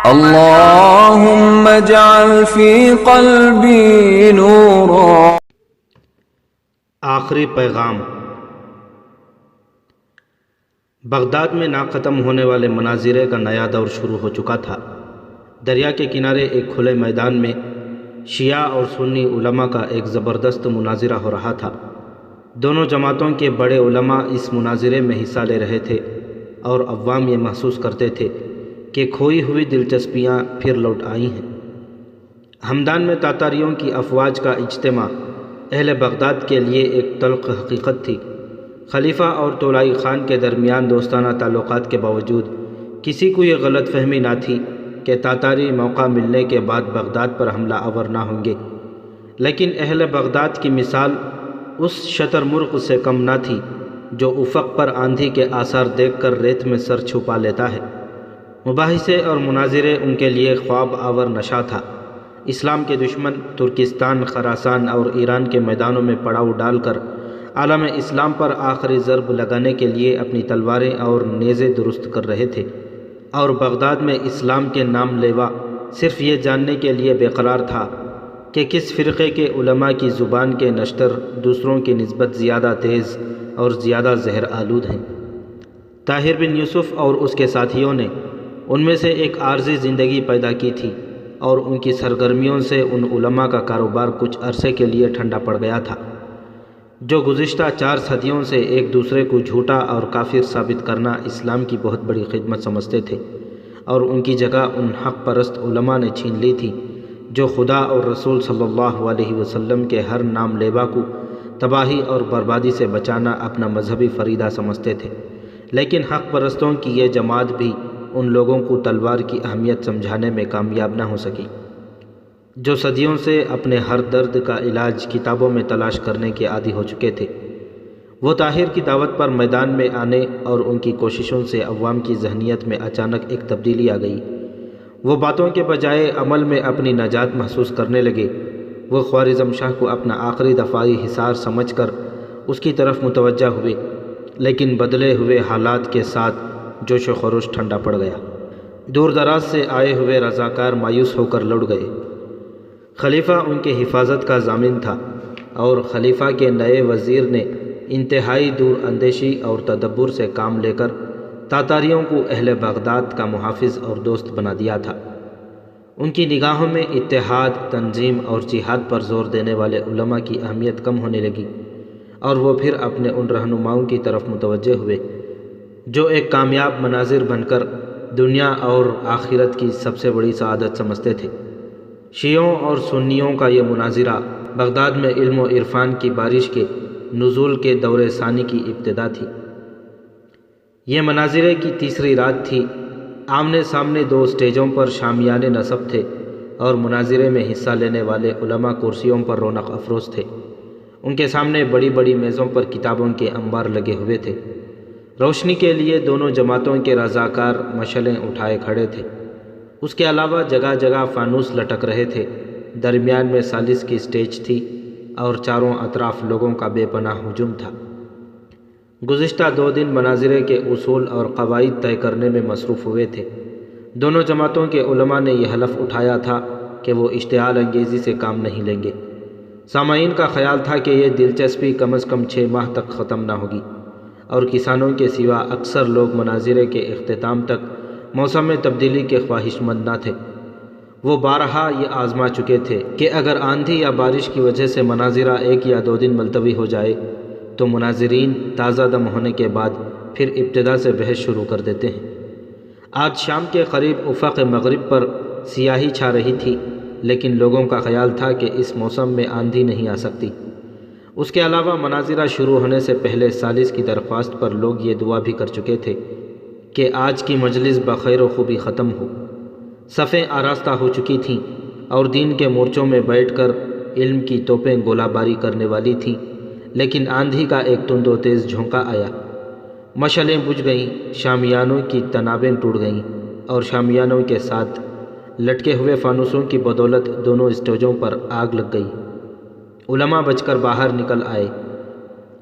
اللهم اجعل في قلبي نورا۔ آخری پیغام۔ بغداد میں نا ختم ہونے والے مناظرے کا نیا دور شروع ہو چکا تھا۔ دریا کے کنارے ایک کھلے میدان میں شیعہ اور سنی علماء کا ایک زبردست مناظرہ ہو رہا تھا۔ دونوں جماعتوں کے بڑے علماء اس مناظرے میں حصہ لے رہے تھے اور عوام یہ محسوس کرتے تھے کہ کھوئی ہوئی دلچسپیاں پھر لوٹ آئی ہیں۔ ہمدان میں تاتاریوں کی افواج کا اجتماع اہل بغداد کے لیے ایک تلخ حقیقت تھی۔ خلیفہ اور طولائی خان کے درمیان دوستانہ تعلقات کے باوجود کسی کو یہ غلط فہمی نہ تھی کہ تاتاری موقع ملنے کے بعد بغداد پر حملہ آور نہ ہوں گے، لیکن اہل بغداد کی مثال اس شتر مرغ سے کم نہ تھی جو افق پر آندھی کے آثار دیکھ کر ریت میں سر چھپا لیتا ہے۔ مباحثے اور مناظرے ان کے لیے خواب آور نشہ تھا۔ اسلام کے دشمن ترکستان، خراسان اور ایران کے میدانوں میں پڑاؤ ڈال کر عالم اسلام پر آخری ضرب لگانے کے لیے اپنی تلواریں اور نیزے درست کر رہے تھے، اور بغداد میں اسلام کے نام لیوا صرف یہ جاننے کے لیے بے قرار تھا کہ کس فرقے کے علماء کی زبان کے نشتر دوسروں کی نسبت زیادہ تیز اور زیادہ زہر آلود ہیں۔ طاہر بن یوسف اور اس کے ساتھیوں نے ان میں سے ایک عارضی زندگی پیدا کی تھی، اور ان کی سرگرمیوں سے ان علماء کا کاروبار کچھ عرصے کے لیے ٹھنڈا پڑ گیا تھا، جو گزشتہ 4 صدیوں سے ایک دوسرے کو جھوٹا اور کافر ثابت کرنا اسلام کی بہت بڑی خدمت سمجھتے تھے، اور ان کی جگہ ان حق پرست علماء نے چھین لی تھی جو خدا اور رسول صلی اللہ علیہ وسلم کے ہر نام لیوا کو تباہی اور بربادی سے بچانا اپنا مذہبی فریضہ سمجھتے تھے۔ لیکن حق پرستوں کی یہ جماعت بھی ان لوگوں کو تلوار کی اہمیت سمجھانے میں کامیاب نہ ہو سکی، جو صدیوں سے اپنے ہر درد کا علاج کتابوں میں تلاش کرنے کے عادی ہو چکے تھے۔ وہ طاہر کی دعوت پر میدان میں آنے اور ان کی کوششوں سے عوام کی ذہنیت میں اچانک ایک تبدیلی آ گئی۔ وہ باتوں کے بجائے عمل میں اپنی نجات محسوس کرنے لگے۔ وہ خوارزم شاہ کو اپنا آخری دفاعی حصار سمجھ کر اس کی طرف متوجہ ہوئے، لیکن بدلے ہوئے حالات کے ساتھ جوش و خروش ٹھنڈا پڑ گیا۔ دور دراز سے آئے ہوئے رضاکار مایوس ہو کر لوٹ گئے۔ خلیفہ ان کے حفاظت کا ضامن تھا، اور خلیفہ کے نئے وزیر نے انتہائی دور اندیشی اور تدبر سے کام لے کر تاتاریوں کو اہل بغداد کا محافظ اور دوست بنا دیا تھا۔ ان کی نگاہوں میں اتحاد، تنظیم اور جہاد پر زور دینے والے علماء کی اہمیت کم ہونے لگی، اور وہ پھر اپنے ان رہنماؤں کی طرف متوجہ ہوئے جو ایک کامیاب مناظر بن کر دنیا اور آخرت کی سب سے بڑی سعادت سمجھتے تھے۔ شیعوں اور سنیوں کا یہ مناظرہ بغداد میں علم و عرفان کی بارش کے نزول کے دور ثانی کی ابتدا تھی۔ یہ مناظرے کی تیسری رات تھی۔ آمنے سامنے 2 اسٹیجوں پر شامیانے نصب تھے، اور مناظرے میں حصہ لینے والے علماء کرسیوں پر رونق افروز تھے۔ ان کے سامنے بڑی بڑی میزوں پر کتابوں کے انبار لگے ہوئے تھے۔ روشنی کے لیے دونوں جماعتوں کے رضاکار مشعلیں اٹھائے کھڑے تھے۔ اس کے علاوہ جگہ جگہ فانوس لٹک رہے تھے۔ درمیان میں ثالث کی اسٹیج تھی، اور چاروں اطراف لوگوں کا بے پناہ ہجوم تھا۔ گزشتہ 2 دن مناظرے کے اصول اور قواعد طے کرنے میں مصروف ہوئے تھے۔ دونوں جماعتوں کے علماء نے یہ حلف اٹھایا تھا کہ وہ اشتعال انگیزی سے کام نہیں لیں گے۔ سامعین کا خیال تھا کہ یہ دلچسپی کم از کم 6 ماہ تک ختم نہ ہوگی، اور کسانوں کے سوا اکثر لوگ مناظرے کے اختتام تک موسم میں تبدیلی کے خواہش مند نہ تھے۔ وہ بارہا یہ آزما چکے تھے کہ اگر آندھی یا بارش کی وجہ سے مناظرہ 1 یا 2 دن ملتوی ہو جائے تو مناظرین تازہ دم ہونے کے بعد پھر ابتدا سے بحث شروع کر دیتے ہیں۔ آج شام کے قریب افق مغرب پر سیاہی چھا رہی تھی، لیکن لوگوں کا خیال تھا کہ اس موسم میں آندھی نہیں آ سکتی۔ اس کے علاوہ مناظرہ شروع ہونے سے پہلے ثالث کی درخواست پر لوگ یہ دعا بھی کر چکے تھے کہ آج کی مجلس بخیر و خوبی ختم ہو۔ صفیں آراستہ ہو چکی تھیں، اور دین کے مورچوں میں بیٹھ کر علم کی توپیں گولہ باری کرنے والی تھیں، لیکن آندھی کا ایک تند و تیز جھونکا آیا۔ مشعلیں بجھ گئیں، شامیانوں کی تنابیں ٹوٹ گئیں، اور شامیانوں کے ساتھ لٹکے ہوئے فانوسوں کی بدولت دونوں اسٹیجوں پر آگ لگ گئی۔ علماء بچ کر باہر نکل آئے،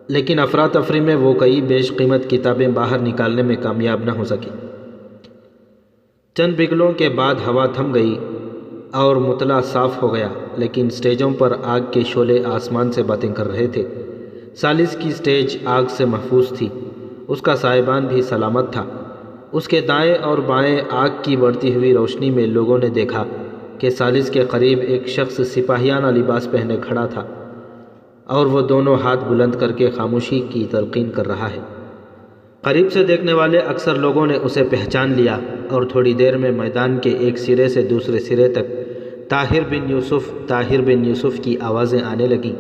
لیکن افراتفری میں وہ کئی بیش قیمت کتابیں باہر نکالنے میں کامیاب نہ ہو سکی۔ چند بگلوں کے بعد ہوا تھم گئی اور مطلع صاف ہو گیا، لیکن سٹیجوں پر آگ کے شعلے آسمان سے باتیں کر رہے تھے۔ ثالث کی سٹیج آگ سے محفوظ تھی، اس کا سائبان بھی سلامت تھا۔ اس کے دائیں اور بائیں آگ کی بڑھتی ہوئی روشنی میں لوگوں نے دیکھا کہ ثالث کے قریب ایک شخص سپاہیانہ لباس پہنے کھڑا تھا اور وہ دونوں ہاتھ بلند کر کے خاموشی کی تلقین کر رہا ہے۔ قریب سے دیکھنے والے اکثر لوگوں نے اسے پہچان لیا اور تھوڑی دیر میں میدان کے ایک سرے سے دوسرے سرے تک طاہر بن یوسف، طاہر بن یوسف کی آوازیں آنے لگیں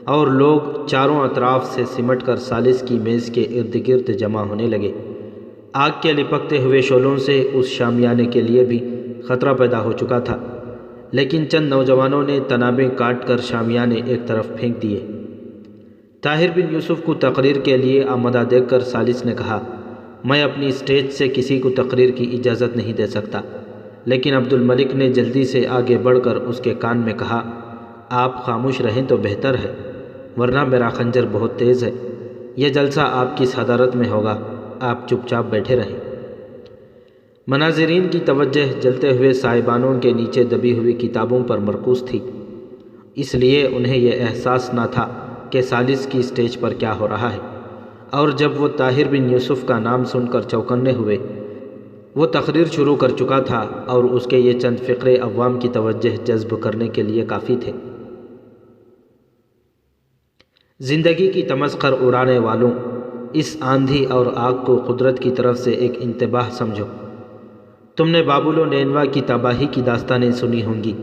اور لوگ چاروں اطراف سے سمٹ کر ثالث کی میز کے ارد گرد جمع ہونے لگے۔ آگ کے لپکتے ہوئے شعلوں سے اس شامیانے کے لیے بھی خطرہ پیدا ہو چکا تھا، لیکن چند نوجوانوں نے تنابیں کاٹ کر شامیانے ایک طرف پھینک دیے۔ طاہر بن یوسف کو تقریر کے لیے آمادہ دیکھ کر ثالث نے کہا، میں اپنی سٹیج سے کسی کو تقریر کی اجازت نہیں دے سکتا، لیکن عبد الملک نے جلدی سے آگے بڑھ کر اس کے کان میں کہا، آپ خاموش رہیں تو بہتر ہے، ورنہ میرا خنجر بہت تیز ہے۔ یہ جلسہ آپ کی صدارت میں ہوگا، آپ چپ چاپ بیٹھے رہیں۔ مناظرین کی توجہ جلتے ہوئے سائبانوں کے نیچے دبی ہوئی کتابوں پر مرکوز تھی، اس لیے انہیں یہ احساس نہ تھا کہ ثالث کی سٹیج پر کیا ہو رہا ہے، اور جب وہ طاہر بن یوسف کا نام سن کر چوکنے ہوئے، وہ تقریر شروع کر چکا تھا اور اس کے یہ چند فقرے عوام کی توجہ جذب کرنے کے لیے کافی تھے۔ زندگی کی تمسخر اڑانے والوں، اس آندھی اور آگ کو قدرت کی طرف سے ایک انتباہ سمجھو۔ تم نے بابل و نینوا کی تباہی کی داستانیں سنی ہوں گی،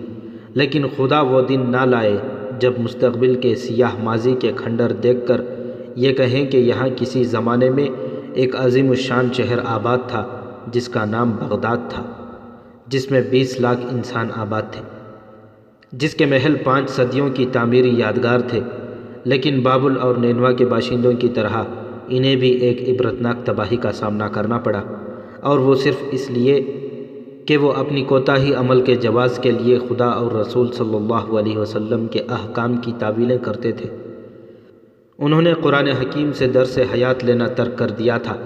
لیکن خدا وہ دن نہ لائے جب مستقبل کے سیاہ ماضی کے کھنڈر دیکھ کر یہ کہیں کہ یہاں کسی زمانے میں ایک عظیم الشان شہر آباد تھا جس کا نام بغداد تھا، جس میں 20 لاکھ انسان آباد تھے، جس کے محل 5 صدیوں کی تعمیری یادگار تھے، لیکن بابل اور نینوا کے باشندوں کی طرح انہیں بھی ایک عبرتناک تباہی کا سامنا کرنا پڑا، اور وہ صرف اس لیے کہ وہ اپنی کوتاہی عمل کے جواز کے لیے خدا اور رسول صلی اللہ علیہ وسلم کے احکام کی تعویلیں کرتے تھے۔ انہوں نے قرآن حکیم سے درس حیات لینا ترک کر دیا تھا۔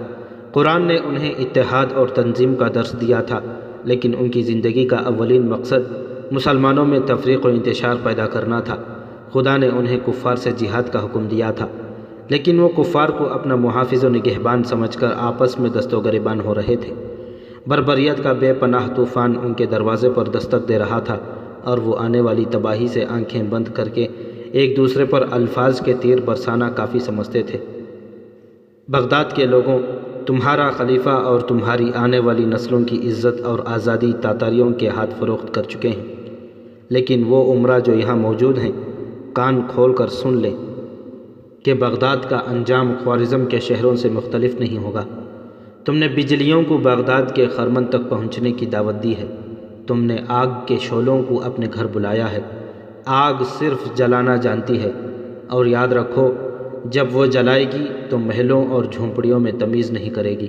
قرآن نے انہیں اتحاد اور تنظیم کا درس دیا تھا، لیکن ان کی زندگی کا اولین مقصد مسلمانوں میں تفریق و انتشار پیدا کرنا تھا۔ خدا نے انہیں کفار سے جہاد کا حکم دیا تھا، لیکن وہ کفار کو اپنا محافظ و نگہبان سمجھ کر آپس میں دست و گریبان ہو رہے تھے۔ بربریت کا بے پناہ طوفان ان کے دروازے پر دستک دے رہا تھا، اور وہ آنے والی تباہی سے آنکھیں بند کر کے ایک دوسرے پر الفاظ کے تیر برسانا کافی سمجھتے تھے۔ بغداد کے لوگوں، تمہارا خلیفہ اور تمہاری آنے والی نسلوں کی عزت اور آزادی تاتاریوں کے ہاتھ فروخت کر چکے ہیں، لیکن وہ عمرہ جو یہاں موجود ہیں کان کھول کر سن لیں کہ بغداد کا انجام خوارزم کے شہروں سے مختلف نہیں ہوگا۔ تم نے بجلیوں کو بغداد کے خرمن تک پہنچنے کی دعوت دی ہے، تم نے آگ کے شعلوں کو اپنے گھر بلایا ہے۔ آگ صرف جلانا جانتی ہے، اور یاد رکھو جب وہ جلائے گی تو محلوں اور جھونپڑیوں میں تمیز نہیں کرے گی۔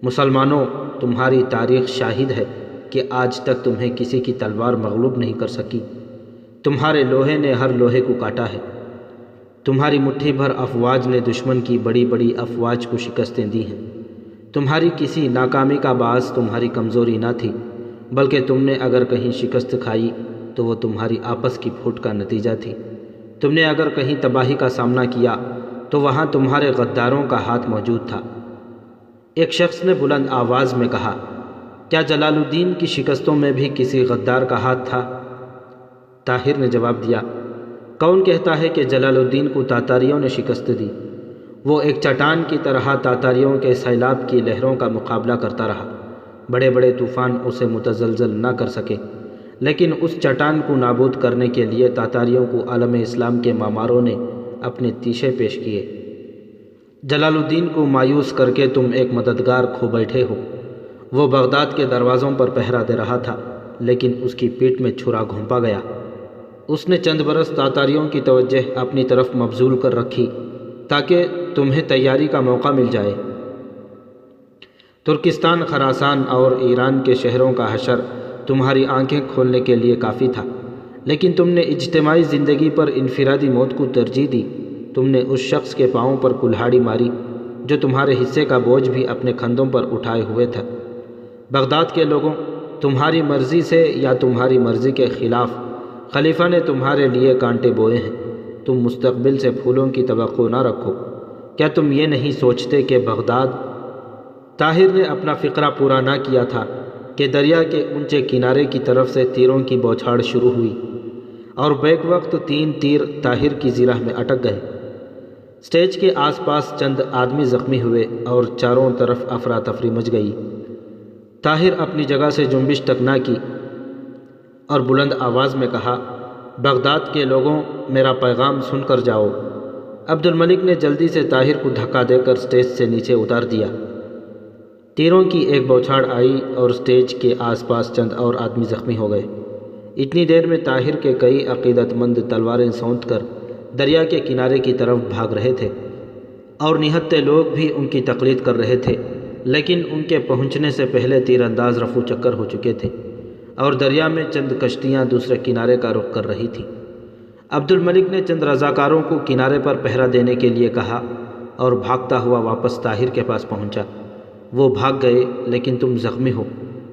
مسلمانوں، تمہاری تاریخ شاہد ہے کہ آج تک تمہیں کسی کی تلوار مغلوب نہیں کر سکی۔ تمہارے لوہے نے ہر لوہے کو کاٹا ہے، تمہاری مٹھی بھر افواج نے دشمن کی بڑی بڑی افواج کو شکستیں دی ہیں۔ تمہاری کسی ناکامی کا باعث تمہاری کمزوری نہ تھی، بلکہ تم نے اگر کہیں شکست کھائی تو وہ تمہاری آپس کی پھوٹ کا نتیجہ تھی۔ تم نے اگر کہیں تباہی کا سامنا کیا تو وہاں تمہارے غداروں کا ہاتھ موجود تھا۔ ایک شخص نے بلند آواز میں کہا، کیا جلال الدین کی شکستوں میں بھی کسی غدار کا ہاتھ تھا؟ طاہر نے جواب دیا، کون کہتا ہے کہ جلال الدین کو تاتاریوں نے شکست دی؟ وہ ایک چٹان کی طرح تاتاریوں کے سیلاب کی لہروں کا مقابلہ کرتا رہا، بڑے بڑے طوفان اسے متزلزل نہ کر سکے، لیکن اس چٹان کو نابود کرنے کے لیے تاتاریوں کو عالم اسلام کے معماروں نے اپنے تیشے پیش کیے۔ جلال الدین کو مایوس کر کے تم ایک مددگار کھو بیٹھے ہو۔ وہ بغداد کے دروازوں پر پہرا دے رہا تھا، لیکن اس کی پیٹھ میں چھرا گھونپا گیا۔ اس نے چند برس تاتاریوں کی توجہ اپنی طرف مبذول کر رکھی تاکہ تمہیں تیاری کا موقع مل جائے۔ ترکستان، خراسان اور ایران کے شہروں کا حشر تمہاری آنکھیں کھولنے کے لیے کافی تھا، لیکن تم نے اجتماعی زندگی پر انفرادی موت کو ترجیح دی۔ تم نے اس شخص کے پاؤں پر کلہاڑی ماری جو تمہارے حصے کا بوجھ بھی اپنے کندھوں پر اٹھائے ہوئے تھا۔ بغداد کے لوگوں، تمہاری مرضی سے یا تمہاری مرضی کے خلاف خلیفہ نے تمہارے لیے کانٹے بوئے ہیں۔ تم مستقبل سے پھولوں کی توقع نہ رکھو۔ کیا تم یہ نہیں سوچتے کہ بغداد؟ طاہر نے اپنا فقرہ پورا نہ کیا تھا کہ دریا کے اونچے کنارے کی طرف سے تیروں کی بوچھاڑ شروع ہوئی اور بیک وقت 3 تیر طاہر کی زرہ میں اٹک گئے۔ سٹیج کے آس پاس چند آدمی زخمی ہوئے اور چاروں طرف افراتفری مچ گئی۔ طاہر اپنی جگہ سے جنبش تک نہ کی اور بلند آواز میں کہا، بغداد کے لوگوں، میرا پیغام سن کر جاؤ۔ عبد الملک نے جلدی سے طاہر کو دھکا دے کر سٹیج سے نیچے اتار دیا۔ تیروں کی ایک بوچھاڑ آئی اور سٹیج کے آس پاس چند اور آدمی زخمی ہو گئے۔ اتنی دیر میں طاہر کے کئی عقیدت مند تلواریں سونت کر دریا کے کنارے کی طرف بھاگ رہے تھے اور نہتے لوگ بھی ان کی تقلید کر رہے تھے، لیکن ان کے پہنچنے سے پہلے تیر انداز رفو چکر ہو چکے تھے اور دریا میں چند کشتیاں دوسرے کنارے کا رخ کر رہی تھیں۔ عبد الملک نے چند رضاکاروں کو کنارے پر پہرا دینے کے لیے کہا اور بھاگتا ہوا واپس طاہر کے پاس پہنچا۔ وہ بھاگ گئے، لیکن تم زخمی ہو،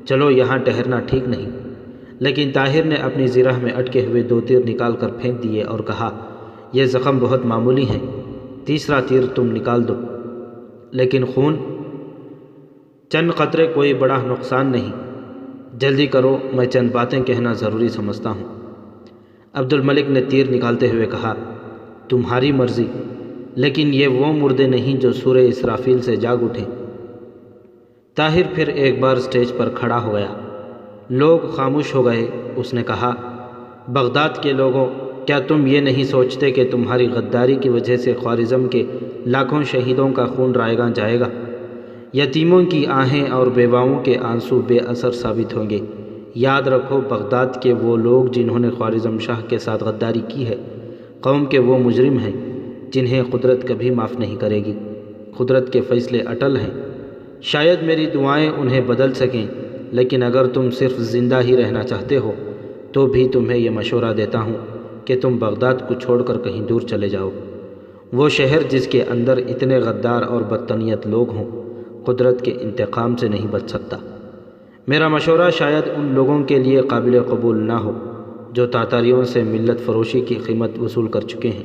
چلو یہاں ٹھہرنا ٹھیک نہیں۔ لیکن طاہر نے اپنی زرہ میں اٹکے ہوئے 2 تیر نکال کر پھینک دیے اور کہا، یہ زخم بہت معمولی ہیں، تیسرا تیر تم نکال دو، لیکن خون چند قطرے کوئی بڑا نقصان نہیں، جلدی کرو، میں چند باتیں کہنا ضروری سمجھتا ہوں۔ عبد الملک نے تیر نکالتے ہوئے کہا، تمہاری مرضی، لیکن یہ وہ مردے نہیں جو سورہ اسرافیل سے جاگ اٹھے۔ طاہر پھر ایک بار سٹیج پر کھڑا ہو گیا۔ لوگ خاموش ہو گئے۔ اس نے کہا، بغداد کے لوگوں، کیا تم یہ نہیں سوچتے کہ تمہاری غداری کی وجہ سے خوارزم کے لاکھوں شہیدوں کا خون رائیگاں جائے گا؟ یتیموں کی آہیں اور بیواؤں کے آنسو بے اثر ثابت ہوں گے۔ یاد رکھو، بغداد کے وہ لوگ جنہوں نے خوارزم شاہ کے ساتھ غداری کی ہے، قوم کے وہ مجرم ہیں جنہیں قدرت کبھی معاف نہیں کرے گی۔ قدرت کے فیصلے اٹل ہیں، شاید میری دعائیں انہیں بدل سکیں، لیکن اگر تم صرف زندہ ہی رہنا چاہتے ہو تو بھی تمہیں یہ مشورہ دیتا ہوں کہ تم بغداد کو چھوڑ کر کہیں دور چلے جاؤ۔ وہ شہر جس کے اندر اتنے غدار اور بدتنیت لوگ ہوں، قدرت کے انتقام سے نہیں بچ سکتا۔ میرا مشورہ شاید ان لوگوں کے لیے قابل قبول نہ ہو جو تاتاریوں سے ملت فروشی کی قیمت وصول کر چکے ہیں،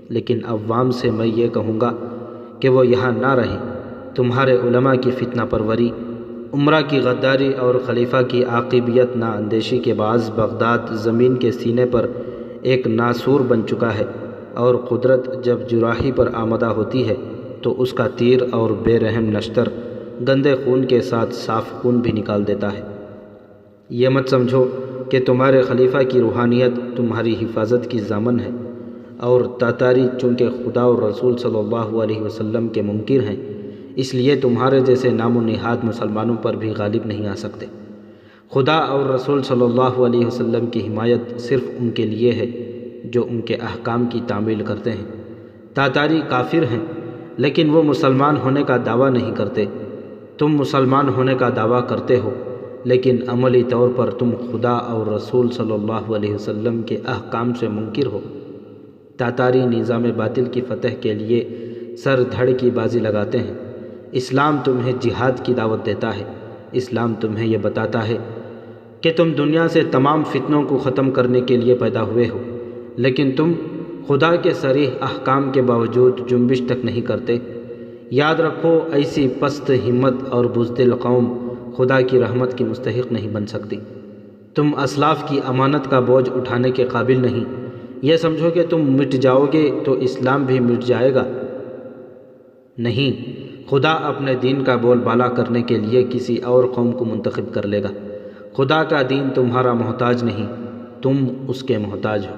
لیکن عوام سے میں یہ کہوں گا کہ وہ یہاں نہ رہیں۔ تمہارے علماء کی فتنہ پروری، عمرہ کی غداری اور خلیفہ کی عاقبیت نا اندیشی کے باعث بغداد زمین کے سینے پر ایک ناسور بن چکا ہے، اور قدرت جب جراحی پر آمدہ ہوتی ہے تو اس کا تیر اور بے رحم نشتر گندے خون کے ساتھ صاف خون بھی نکال دیتا ہے۔ یہ مت سمجھو کہ تمہارے خلیفہ کی روحانیت تمہاری حفاظت کی ضامن ہے، اور تاتاری چونکہ خدا اور رسول صلی اللہ علیہ وسلم کے منکر ہیں، اس لیے تمہارے جیسے نام و نہاد مسلمانوں پر بھی غالب نہیں آ سکتے۔ خدا اور رسول صلی اللہ علیہ وسلم کی حمایت صرف ان کے لیے ہے جو ان کے احکام کی تعمیل کرتے ہیں۔ تاتاری کافر ہیں، لیکن وہ مسلمان ہونے کا دعویٰ نہیں کرتے۔ تم مسلمان ہونے کا دعویٰ کرتے ہو، لیکن عملی طور پر تم خدا اور رسول صلی اللہ علیہ وسلم کے احکام سے منکر ہو۔ تاتاری نظام باطل کی فتح کے لیے سر دھڑ کی بازی لگاتے ہیں۔ اسلام تمہیں جہاد کی دعوت دیتا ہے۔ اسلام تمہیں یہ بتاتا ہے کہ تم دنیا سے تمام فتنوں کو ختم کرنے کے لیے پیدا ہوئے ہو، لیکن تم خدا کے صریح احکام کے باوجود جنبش تک نہیں کرتے۔ یاد رکھو، ایسی پست ہمت اور بزدل قوم خدا کی رحمت کی مستحق نہیں بن سکتی۔ تم اسلاف کی امانت کا بوجھ اٹھانے کے قابل نہیں۔ یہ سمجھو کہ تم مٹ جاؤ گے تو اسلام بھی مٹ جائے گا۔ نہیں، خدا اپنے دین کا بول بالا کرنے کے لیے کسی اور قوم کو منتخب کر لے گا۔ خدا کا دین تمہارا محتاج نہیں، تم اس کے محتاج ہو۔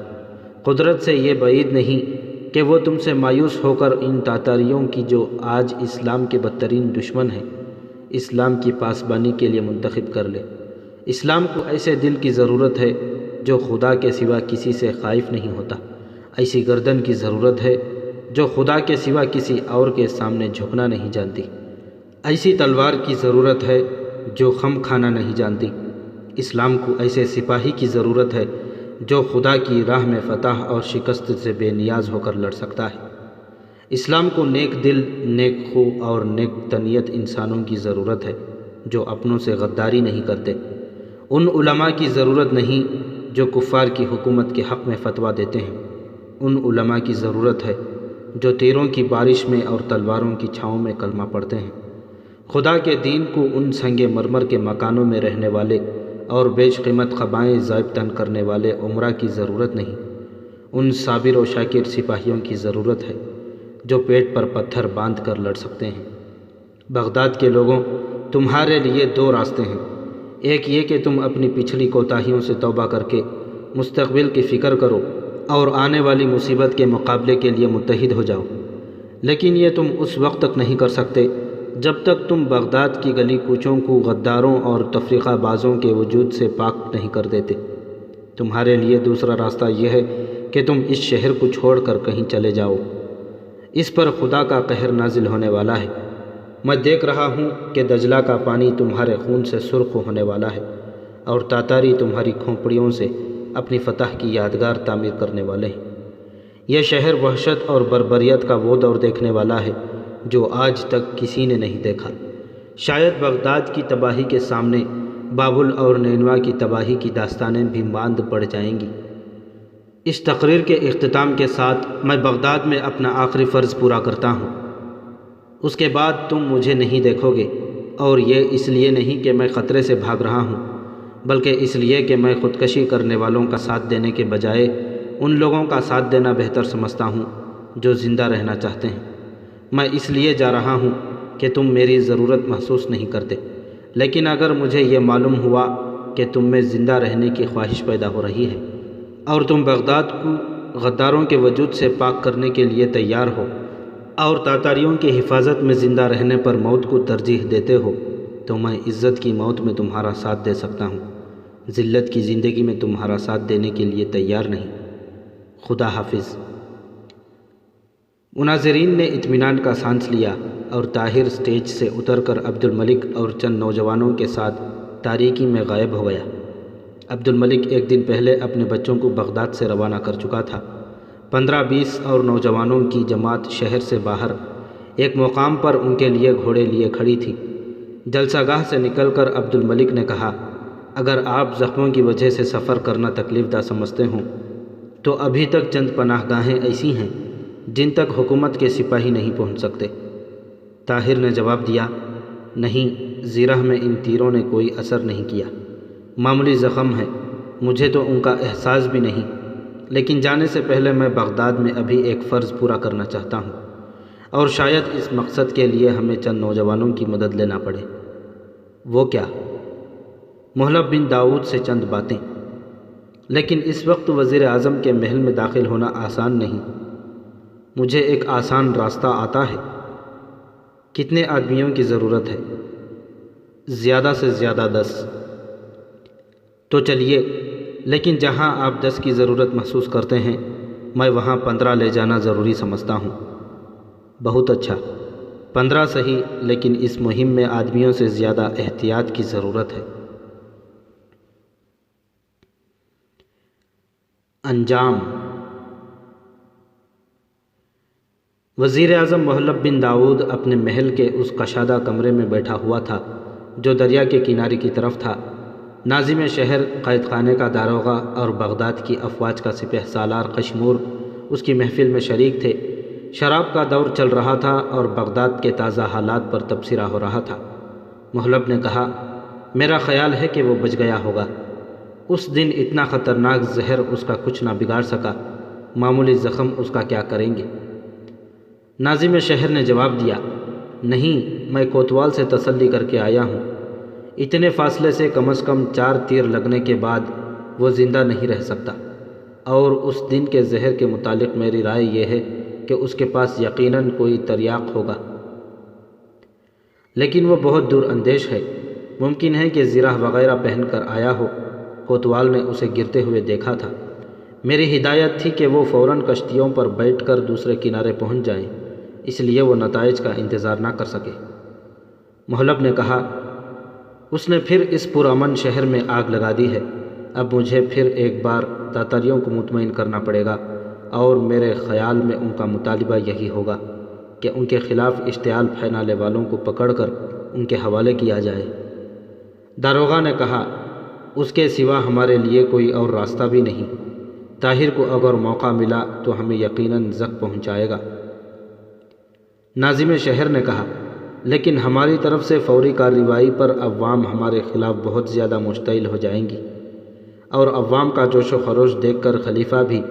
قدرت سے یہ بعید نہیں کہ وہ تم سے مایوس ہو کر ان تاتاریوں کی جو آج اسلام کے بدترین دشمن ہیں، اسلام کی پاسبانی کے لیے منتخب کر لے۔ اسلام کو ایسے دل کی ضرورت ہے جو خدا کے سوا کسی سے خائف نہیں ہوتا۔ ایسی گردن کی ضرورت ہے جو خدا کے سوا کسی اور کے سامنے جھکنا نہیں جانتی۔ ایسی تلوار کی ضرورت ہے جو خم کھانا نہیں جانتی۔ اسلام کو ایسے سپاہی کی ضرورت ہے جو خدا کی راہ میں فتح اور شکست سے بے نیاز ہو کر لڑ سکتا ہے۔ اسلام کو نیک دل، نیک خو اور نیک تنیت انسانوں کی ضرورت ہے جو اپنوں سے غداری نہیں کرتے، ان علماء کی ضرورت نہیں جو کفار کی حکومت کے حق میں فتویٰ دیتے ہیں، ان علماء کی ضرورت ہے جو تیروں کی بارش میں اور تلواروں کی چھاؤں میں کلمہ پڑھتے ہیں۔ خدا کے دین کو ان سنگ مرمر کے مکانوں میں رہنے والے اور بیش قیمت خبائیں ضائب تن کرنے والے عمرہ کی ضرورت نہیں، ان صابر و شاکر سپاہیوں کی ضرورت ہے جو پیٹ پر پتھر باندھ کر لڑ سکتے ہیں۔ بغداد کے لوگوں، تمہارے لیے دو راستے ہیں، ایک یہ کہ تم اپنی پچھلی کوتاہیوں سے توبہ کر کے مستقبل کی فکر کرو اور آنے والی مصیبت کے مقابلے کے لیے متحد ہو جاؤ، لیکن یہ تم اس وقت تک نہیں کر سکتے جب تک تم بغداد کی گلی کوچوں کو غداروں اور تفریقہ بازوں کے وجود سے پاک نہیں کر دیتے۔ تمہارے لیے دوسرا راستہ یہ ہے کہ تم اس شہر کو چھوڑ کر کہیں چلے جاؤ، اس پر خدا کا قہر نازل ہونے والا ہے۔ میں دیکھ رہا ہوں کہ دجلہ کا پانی تمہارے خون سے سرخ ہونے والا ہے اور تاتاری تمہاری کھوپڑیوں سے اپنی فتح کی یادگار تعمیر کرنے والے ہیں۔ یہ شہر وحشت اور بربریت کا وہ دور دیکھنے والا ہے جو آج تک کسی نے نہیں دیکھا۔ شاید بغداد کی تباہی کے سامنے بابل اور نینوا کی تباہی کی داستانیں بھی ماند پڑ جائیں گی۔ اس تقریر کے اختتام کے ساتھ میں بغداد میں اپنا آخری فرض پورا کرتا ہوں۔ اس کے بعد تم مجھے نہیں دیکھو گے، اور یہ اس لیے نہیں کہ میں خطرے سے بھاگ رہا ہوں، بلکہ اس لیے کہ میں خودکشی کرنے والوں کا ساتھ دینے کے بجائے ان لوگوں کا ساتھ دینا بہتر سمجھتا ہوں جو زندہ رہنا چاہتے ہیں۔ میں اس لیے جا رہا ہوں کہ تم میری ضرورت محسوس نہیں کرتے، لیکن اگر مجھے یہ معلوم ہوا کہ تم میں زندہ رہنے کی خواہش پیدا ہو رہی ہے اور تم بغداد کو غداروں کے وجود سے پاک کرنے کے لیے تیار ہو اور تاتاریوں کی حفاظت میں زندہ رہنے پر موت کو ترجیح دیتے ہو، تو میں عزت کی موت میں تمہارا ساتھ دے سکتا ہوں، ذلت کی زندگی میں تمہارا ساتھ دینے کے لیے تیار نہیں۔ خدا حافظ۔ مناظرین نے اطمینان کا سانس لیا اور طاہر سٹیج سے اتر کر عبد الملک اور چند نوجوانوں کے ساتھ تاریکی میں غائب ہو گیا۔ عبد الملک ایک دن پہلے اپنے بچوں کو بغداد سے روانہ کر چکا تھا۔ 15-20 اور نوجوانوں کی جماعت شہر سے باہر ایک مقام پر ان کے لیے گھوڑے لیے کھڑی تھی۔ جلسہ گاہ سے نکل کر عبد الملک نے کہا، اگر آپ زخموں کی وجہ سے سفر کرنا تکلیف دہ سمجھتے ہوں تو ابھی تک چند پناہ گاہیں ایسی ہیں جن تک حکومت کے سپاہی نہیں پہنچ سکتے۔ طاہر نے جواب دیا، نہیں، زیرہ میں ان تیروں نے کوئی اثر نہیں کیا، معمولی زخم ہے، مجھے تو ان کا احساس بھی نہیں، لیکن جانے سے پہلے میں بغداد میں ابھی ایک فرض پورا کرنا چاہتا ہوں، اور شاید اس مقصد کے لیے ہمیں چند نوجوانوں کی مدد لینا پڑے۔ وہ کیا؟ محلب بن داؤد سے چند باتیں۔ لیکن اس وقت وزیر اعظم کے محل میں داخل ہونا آسان نہیں۔ مجھے ایک آسان راستہ آتا ہے۔ کتنے آدمیوں کی ضرورت ہے؟ زیادہ سے زیادہ 10۔ تو چلیے، لیکن جہاں آپ 10 کی ضرورت محسوس کرتے ہیں میں وہاں 15 لے جانا ضروری سمجھتا ہوں۔ بہت اچھا، 15 صحیح، لیکن اس مہم میں آدمیوں سے زیادہ احتیاط کی ضرورت ہے۔ انجام۔ وزیر اعظم محلب بن داؤد اپنے محل کے اس کشادہ کمرے میں بیٹھا ہوا تھا جو دریا کے کنارے کی طرف تھا۔ ناظم شہر، قید خانے کا داروغہ اور بغداد کی افواج کا سپہ سالار قشمور اس کی محفل میں شریک تھے۔ شراب کا دور چل رہا تھا اور بغداد کے تازہ حالات پر تبصرہ ہو رہا تھا۔ محلب نے کہا، میرا خیال ہے کہ وہ بچ گیا ہوگا۔ اس دن اتنا خطرناک زہر اس کا کچھ نہ بگاڑ سکا، معمولی زخم اس کا کیا کریں گے؟ ناظم شہر نے جواب دیا، نہیں، میں کوتوال سے تسلی کر کے آیا ہوں۔ اتنے فاصلے سے کم از کم 4 تیر لگنے کے بعد وہ زندہ نہیں رہ سکتا، اور اس دن کے زہر کے متعلق میری رائے یہ ہے کہ اس کے پاس یقیناً کوئی تریاق ہوگا، لیکن وہ بہت دور اندیش ہے۔ ممکن ہے کہ زرہ وغیرہ پہن کر آیا ہو۔ کوتوال نے اسے گرتے ہوئے دیکھا تھا۔ میری ہدایت تھی کہ وہ فوراً کشتیوں پر بیٹھ کر دوسرے کنارے پہنچ جائیں، اس لیے وہ نتائج کا انتظار نہ کر سکے۔ محلب نے کہا، اس نے پھر اس پرامن شہر میں آگ لگا دی ہے۔ اب مجھے پھر ایک بار تاتاریوں کو مطمئن کرنا پڑے گا، اور میرے خیال میں ان کا مطالبہ یہی ہوگا کہ ان کے خلاف اشتعال پھیلانے والوں کو پکڑ کر ان کے حوالے کیا جائے۔ داروغہ نے کہا اس کے سوا ہمارے لیے کوئی اور راستہ بھی نہیں، طاہر کو اگر موقع ملا تو ہمیں یقیناً زخم پہنچائے گا۔ ناظم شہر نے کہا لیکن ہماری طرف سے فوری کارروائی پر عوام ہمارے خلاف بہت زیادہ مشتعل ہو جائیں گی، اور عوام کا جوش و خروش دیکھ کر خلیفہ بھی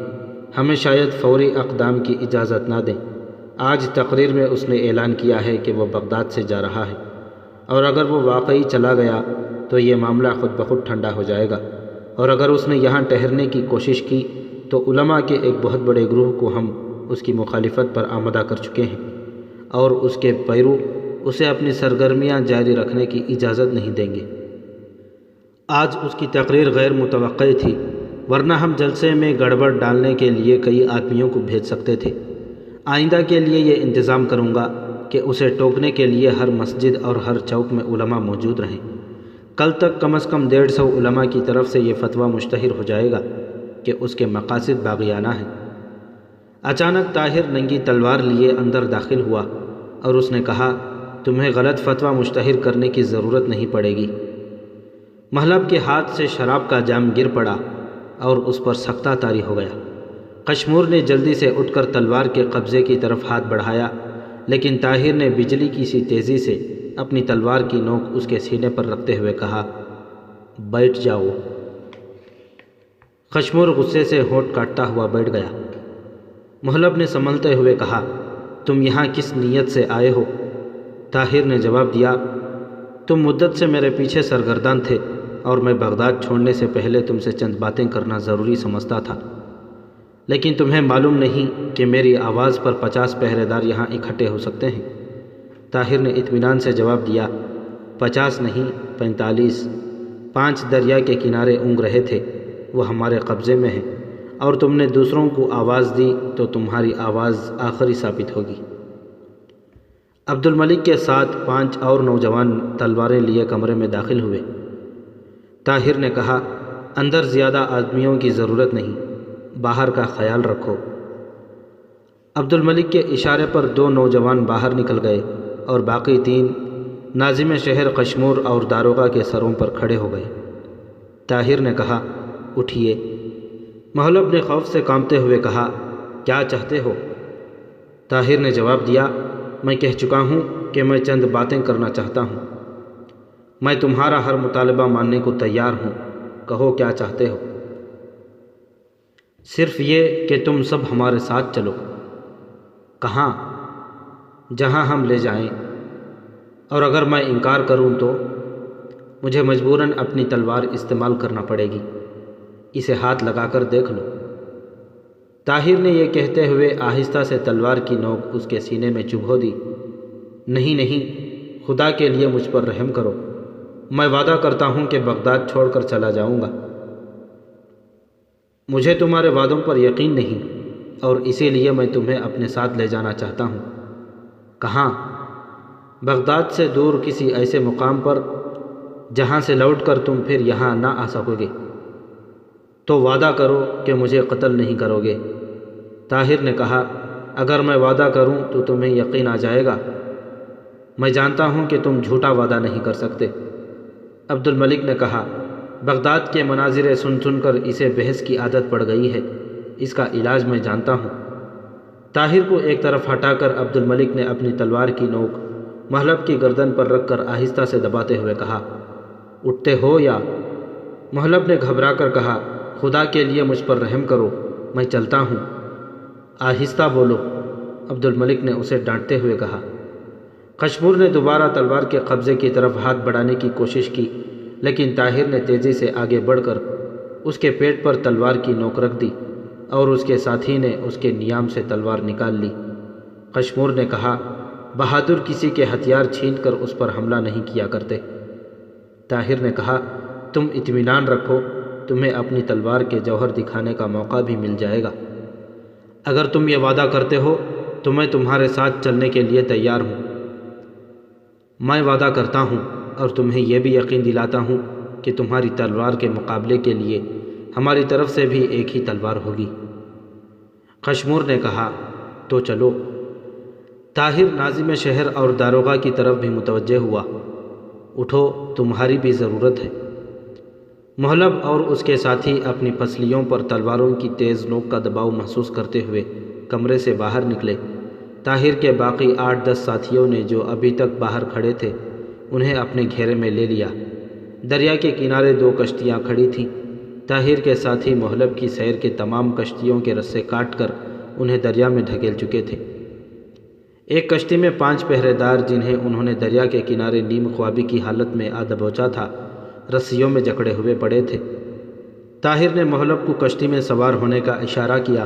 ہمیں شاید فوری اقدام کی اجازت نہ دیں۔ آج تقریر میں اس نے اعلان کیا ہے کہ وہ بغداد سے جا رہا ہے، اور اگر وہ واقعی چلا گیا تو یہ معاملہ خود بخود ٹھنڈا ہو جائے گا، اور اگر اس نے یہاں ٹھہرنے کی کوشش کی تو علماء کے ایک بہت بڑے گروہ کو ہم اس کی مخالفت پر آمادہ کر چکے ہیں، اور اس کے پیرو اسے اپنی سرگرمیاں جاری رکھنے کی اجازت نہیں دیں گے۔ آج اس کی تقریر غیر متوقع تھی، ورنہ ہم جلسے میں گڑبڑ ڈالنے کے لیے کئی آدمیوں کو بھیج سکتے تھے۔ آئندہ کے لیے یہ انتظام کروں گا کہ اسے ٹوکنے کے لیے ہر مسجد اور ہر چوک میں علماء موجود رہیں۔ کل تک کم از کم 150 علماء کی طرف سے یہ فتویٰ مشتہر ہو جائے گا کہ اس کے مقاصد باغیانہ ہیں۔ اچانک طاہر ننگی تلوار لیے اندر داخل ہوا اور اس نے کہا تمہیں غلط فتویٰ مشتہر کرنے کی ضرورت نہیں پڑے گی۔ محلب کے ہاتھ سے شراب کا جام گر پڑا اور اس پر سختہ طاری ہو گیا۔ قشمور نے جلدی سے اٹھ کر تلوار کے قبضے کی طرف ہاتھ بڑھایا، لیکن طاہر نے بجلی کی سی تیزی سے اپنی تلوار کی نوک اس کے سینے پر رکھتے ہوئے کہا بیٹھ جاؤ۔ قشمور غصے سے ہونٹ کاٹتا ہوا بیٹھ گیا۔ محلب نے سنبھلتے ہوئے کہا تم یہاں کس نیت سے آئے ہو؟ طاہر نے جواب دیا تم مدت سے میرے پیچھے سرگردان تھے اور میں بغداد چھوڑنے سے پہلے تم سے چند باتیں کرنا ضروری سمجھتا تھا، لیکن تمہیں معلوم نہیں کہ میری آواز پر 50 پہرے دار یہاں اکٹھے ہو سکتے ہیں۔ طاہر نے اطمینان سے جواب دیا 50 نہیں 45، 5 دریا کے کنارے اونگ رہے تھے، وہ ہمارے قبضے میں ہیں، اور تم نے دوسروں کو آواز دی تو تمہاری آواز آخری ثابت ہوگی۔ عبد الملک کے ساتھ 5 اور نوجوان تلواریں لیے کمرے میں داخل ہوئے۔ طاہر نے کہا اندر زیادہ آدمیوں کی ضرورت نہیں، باہر کا خیال رکھو۔ عبد الملک کے اشارے پر 2 نوجوان باہر نکل گئے اور باقی 3 ناظم شہر قشمور اور داروغہ کے سروں پر کھڑے ہو گئے۔ طاہر نے کہا اٹھیے۔ محلب نے خوف سے کانپتے ہوئے کہا کیا چاہتے ہو؟ طاہر نے جواب دیا میں کہہ چکا ہوں کہ میں چند باتیں کرنا چاہتا ہوں۔ میں تمہارا ہر مطالبہ ماننے کو تیار ہوں، کہو کیا چاہتے ہو؟ صرف یہ کہ تم سب ہمارے ساتھ چلو۔ کہاں؟ جہاں ہم لے جائیں، اور اگر میں انکار کروں تو مجھے مجبوراً اپنی تلوار استعمال کرنا پڑے گی، اسے ہاتھ لگا کر دیکھ لو۔ طاہر نے یہ کہتے ہوئے آہستہ سے تلوار کی نوک اس کے سینے میں چبھو دی۔ نہیں نہیں، خدا کے لیے مجھ پر رحم کرو، میں وعدہ کرتا ہوں کہ بغداد چھوڑ کر چلا جاؤں گا۔ مجھے تمہارے وعدوں پر یقین نہیں، اور اسی لیے میں تمہیں اپنے ساتھ لے جانا چاہتا ہوں۔ کہاں؟ بغداد سے دور کسی ایسے مقام پر جہاں سے لوٹ کر تم پھر یہاں نہ آ سکو گے۔ تو وعدہ کرو کہ مجھے قتل نہیں کرو گے۔ طاہر نے کہا اگر میں وعدہ کروں تو تمہیں یقین آ جائے گا، میں جانتا ہوں کہ تم جھوٹا وعدہ نہیں کر سکتے۔ عبد الملک نے کہا بغداد کے مناظر سن سن کر اسے بحث کی عادت پڑ گئی ہے، اس کا علاج میں جانتا ہوں۔ طاہر کو ایک طرف ہٹا کر عبد الملک نے اپنی تلوار کی نوک محلب کی گردن پر رکھ کر آہستہ سے دباتے ہوئے کہا اٹھتے ہو یا؟ محلب نے گھبرا کر کہا خدا کے لیے مجھ پر رحم کرو، میں چلتا ہوں۔ آہستہ بولو، عبد الملک نے اسے ڈانٹتے ہوئے کہا۔ قشمور نے دوبارہ تلوار کے قبضے کی طرف ہاتھ بڑھانے کی کوشش کی، لیکن طاہر نے تیزی سے آگے بڑھ کر اس کے پیٹ پر تلوار کی نوک رکھ دی اور اس کے ساتھی نے اس کے نیام سے تلوار نکال لی۔ قشمور نے کہا بہادر کسی کے ہتھیار چھین کر اس پر حملہ نہیں کیا کرتے۔ طاہر نے کہا تم اطمینان رکھو، تمہیں اپنی تلوار کے جوہر دکھانے کا موقع بھی مل جائے گا۔ اگر تم یہ وعدہ کرتے ہو تو میں تمہارے ساتھ چلنے کے لیے تیار ہوں۔ میں وعدہ کرتا ہوں اور تمہیں یہ بھی یقین دلاتا ہوں کہ تمہاری تلوار کے مقابلے کے لیے ہماری طرف سے بھی ایک ہی تلوار ہوگی۔ قشمور نے کہا تو چلو۔ طاہر ناظم شہر اور داروغہ کی طرف بھی متوجہ ہوا۔ اٹھو تمہاری بھی ضرورت ہے۔ محلب اور اس کے ساتھی اپنی پسلیوں پر تلواروں کی تیز نوک کا دباؤ محسوس کرتے ہوئے کمرے سے باہر نکلے۔ طاہر کے باقی 8-10 ساتھیوں نے جو ابھی تک باہر کھڑے تھے انہیں اپنے گھیرے میں لے لیا۔ دریا کے کنارے 2 کشتیاں کھڑی تھیں۔ طاہر کے ساتھی محلب کی سیر کے تمام کشتیوں کے رسے کاٹ کر انہیں دریا میں دھکیل چکے تھے۔ ایک کشتی میں 5 پہرے دار جنہیں انہوں نے دریا کے کنارے نیم خوابی کی حالت میں دبوچا تھا رسیوں میں جکڑے ہوئے پڑے تھے۔ طاہر نے محلب کو کشتی میں سوار ہونے کا اشارہ کیا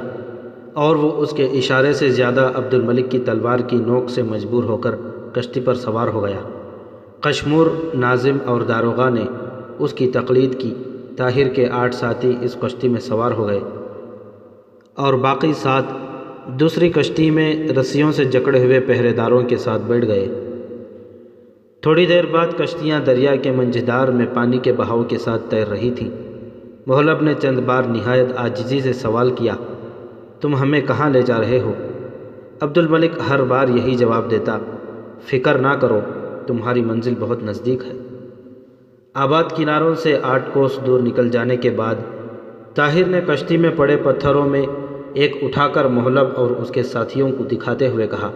اور وہ اس کے اشارے سے زیادہ عبد الملک کی تلوار کی نوک سے مجبور ہو کر کشتی پر سوار ہو گیا۔ قشمور، ناظم اور داروغہ نے اس کی تقلید کی۔ طاہر کے 8 ساتھی اس کشتی میں سوار ہو گئے اور باقی 7 دوسری کشتی میں رسیوں سے جکڑے ہوئے پہرے داروں کے ساتھ بیٹھ گئے۔ تھوڑی دیر بعد کشتیاں دریا کے منجھدار میں پانی کے بہاؤ کے ساتھ تیر رہی تھیں۔ محلب نے چند بار نہایت عاجزی سے سوال کیا، تم ہمیں کہاں لے جا رہے ہو؟ عبد الملک ہر بار یہی جواب دیتا، فکر نہ کرو، تمہاری منزل بہت نزدیک ہے۔ آباد کناروں سے 8 کوس دور نکل جانے کے بعد طاہر نے کشتی میں پڑے پتھروں میں ایک اٹھا کر محلب اور اس کے ساتھیوں کو دکھاتے ہوئے کہا،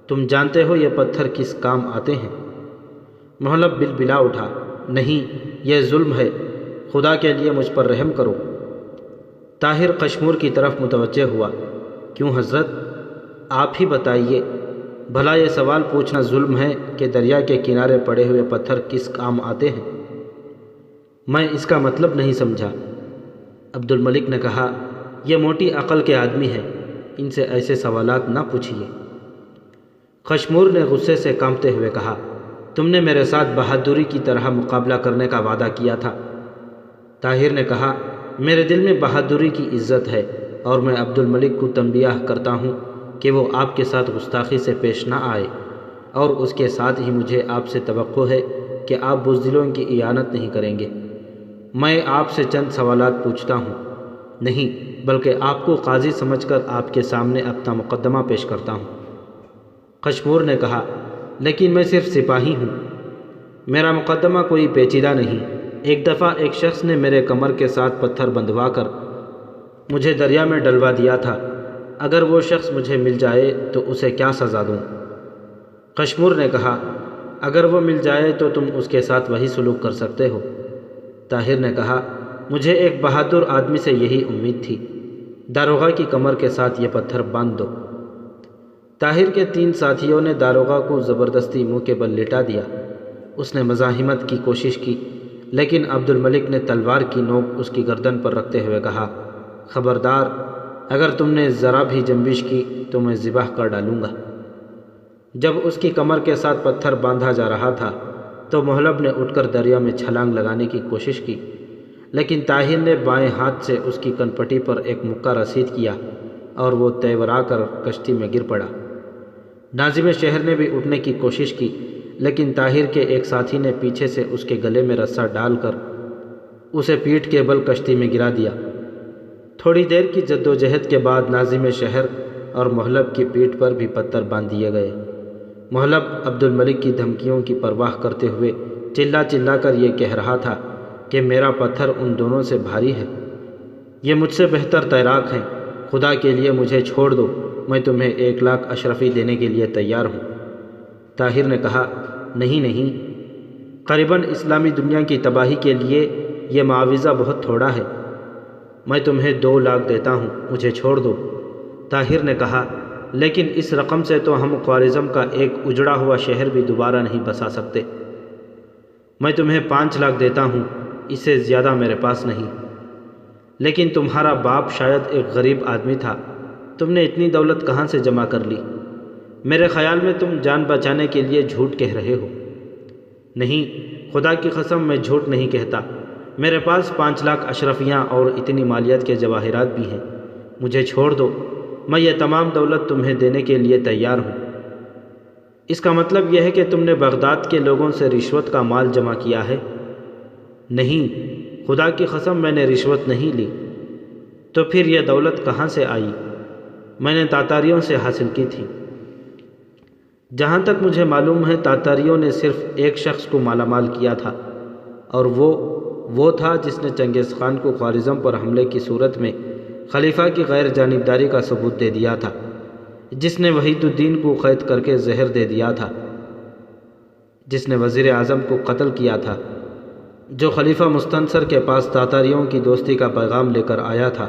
تم جانتے ہو یہ پتھر کس کام آتے ہیں؟ محلب بلبلا اٹھا، نہیں، یہ ظلم ہے، خدا کے لیے مجھ پر رحم کرو۔ طاہر قشمور کی طرف متوجہ ہوا، کیوں حضرت؟ آپ ہی بتائیے، بھلا یہ سوال پوچھنا ظلم ہے کہ دریا کے کنارے پڑے ہوئے پتھر کس کام آتے ہیں؟ میں اس کا مطلب نہیں سمجھا۔ عبد الملک نے کہا، یہ موٹی عقل کے آدمی ہیں، ان سے ایسے سوالات نہ پوچھیے۔ قشمور نے غصے سے کانپتے ہوئے کہا، تم نے میرے ساتھ بہادری کی طرح مقابلہ کرنے کا وعدہ کیا تھا۔ طاہر نے کہا، میرے دل میں بہادری کی عزت ہے اور میں عبد الملک کو تنبیہ کرتا ہوں کہ وہ آپ کے ساتھ گستاخی سے پیش نہ آئے، اور اس کے ساتھ ہی مجھے آپ سے توقع ہے کہ آپ بزدلوں کی اعانت نہیں کریں گے۔ میں آپ سے چند سوالات پوچھتا ہوں، نہیں بلکہ آپ کو قاضی سمجھ کر آپ کے سامنے اپنا مقدمہ پیش کرتا ہوں۔ قشمور نے کہا، لیکن میں صرف سپاہی ہوں، میرا مقدمہ کوئی پیچیدہ نہیں۔ ایک دفعہ ایک شخص نے میرے کمر کے ساتھ پتھر بندھوا کر مجھے دریا میں ڈلوا دیا تھا، اگر وہ شخص مجھے مل جائے تو اسے کیا سزا دوں؟ قشمور نے کہا، اگر وہ مل جائے تو تم اس کے ساتھ وہی سلوک کر سکتے ہو۔ طاہر نے کہا، مجھے ایک بہادر آدمی سے یہی امید تھی، داروغہ کی کمر کے ساتھ یہ پتھر باندھ دو۔ طاہر کے 3 ساتھیوں نے داروغہ کو زبردستی منہ کے بل لٹا دیا۔ اس نے مزاحمت کی کوشش کی، لیکن عبد الملک نے تلوار کی نوک اس کی گردن پر رکھتے ہوئے کہا، خبردار، اگر تم نے ذرا بھی جنبش کی تو میں ذبح کر ڈالوں گا۔ جب اس کی کمر کے ساتھ پتھر باندھا جا رہا تھا تو محلب نے اٹھ کر دریا میں چھلانگ لگانے کی کوشش کی، لیکن طاہر نے بائیں ہاتھ سے اس کی کنپٹی پر ایک مکہ رسید کیا اور وہ تیورا کر کشتی میں گر پڑا۔ ناظم شہر نے بھی اٹھنے کی کوشش کی، لیکن طاہر کے ایک ساتھی نے پیچھے سے اس کے گلے میں رسا ڈال کر اسے پیٹھ کے بل کشتی میں گرا دیا۔ تھوڑی دیر کی جدوجہد کے بعد ناظم شہر اور محلب کی پیٹھ پر بھی پتھر باندھ دیے گئے۔ محلب عبد الملک کی دھمکیوں کی پرواہ کرتے ہوئے چلا چلا کر یہ کہہ رہا تھا کہ میرا پتھر ان دونوں سے بھاری ہے، یہ مجھ سے بہتر تیراک ہیں، خدا کے لیے مجھے چھوڑ دو، میں تمہیں 1 لاکھ اشرفی دینے کے لیے تیار ہوں۔ طاہر نے کہا، نہیں، قریباً اسلامی دنیا کی تباہی کے لیے یہ معاوضہ بہت تھوڑا ہے، میں تمہیں 2 لاکھ دیتا ہوں، مجھے چھوڑ دو۔ طاہر نے کہا، لیکن اس رقم سے تو ہم خوارزم کا ایک اجڑا ہوا شہر بھی دوبارہ نہیں بسا سکتے۔ میں تمہیں 5 لاکھ دیتا ہوں، اس سے زیادہ میرے پاس نہیں۔ لیکن تمہارا باپ شاید ایک غریب آدمی تھا، تم نے اتنی دولت کہاں سے جمع کر لی؟ میرے خیال میں تم جان بچانے کے لیے جھوٹ کہہ رہے ہو۔ نہیں، خدا کی قسم میں جھوٹ نہیں کہتا، میرے پاس 5 لاکھ اشرفیاں اور اتنی مالیت کے جواہرات بھی ہیں، مجھے چھوڑ دو، میں یہ تمام دولت تمہیں دینے کے لیے تیار ہوں۔ اس کا مطلب یہ ہے کہ تم نے بغداد کے لوگوں سے رشوت کا مال جمع کیا ہے؟ نہیں، خدا کی قسم میں نے رشوت نہیں لی۔ تو پھر یہ دولت کہاں سے آئی؟ میں نے تاتاریوں سے حاصل کی تھی۔ جہاں تک مجھے معلوم ہے تاتاریوں نے صرف ایک شخص کو مالا مال کیا تھا، اور وہ تھا جس نے چنگیز خان کو خوارزم پر حملے کی صورت میں خلیفہ کی غیر جانبداری کا ثبوت دے دیا تھا، جس نے وحید الدین کو قید کر کے زہر دے دیا تھا، جس نے وزیر اعظم کو قتل کیا تھا، جو خلیفہ مستنصر کے پاس تاتاریوں کی دوستی کا پیغام لے کر آیا تھا۔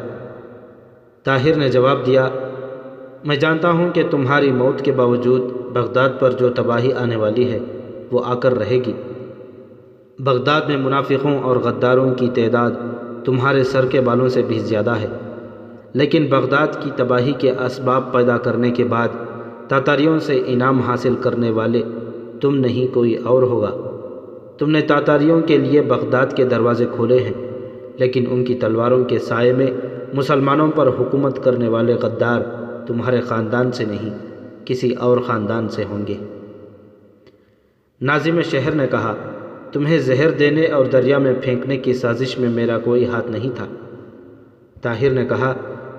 طاہر نے جواب دیا، میں جانتا ہوں کہ تمہاری موت کے باوجود بغداد پر جو تباہی آنے والی ہے وہ آ کر رہے گی۔ بغداد میں منافقوں اور غداروں کی تعداد تمہارے سر کے بالوں سے بھی زیادہ ہے، لیکن بغداد کی تباہی کے اسباب پیدا کرنے کے بعد تاتاریوں سے انعام حاصل کرنے والے تم نہیں کوئی اور ہوگا۔ تم نے تاتاریوں کے لیے بغداد کے دروازے کھولے ہیں، لیکن ان کی تلواروں کے سائے میں مسلمانوں پر حکومت کرنے والے غدار تمہارے خاندان سے نہیں کسی اور خاندان سے ہوں گے۔ ناظم شہر نے کہا، تمہیں زہر دینے اور دریا میں پھینکنے کی سازش میں میرا کوئی ہاتھ نہیں تھا۔ طاہر نے کہا،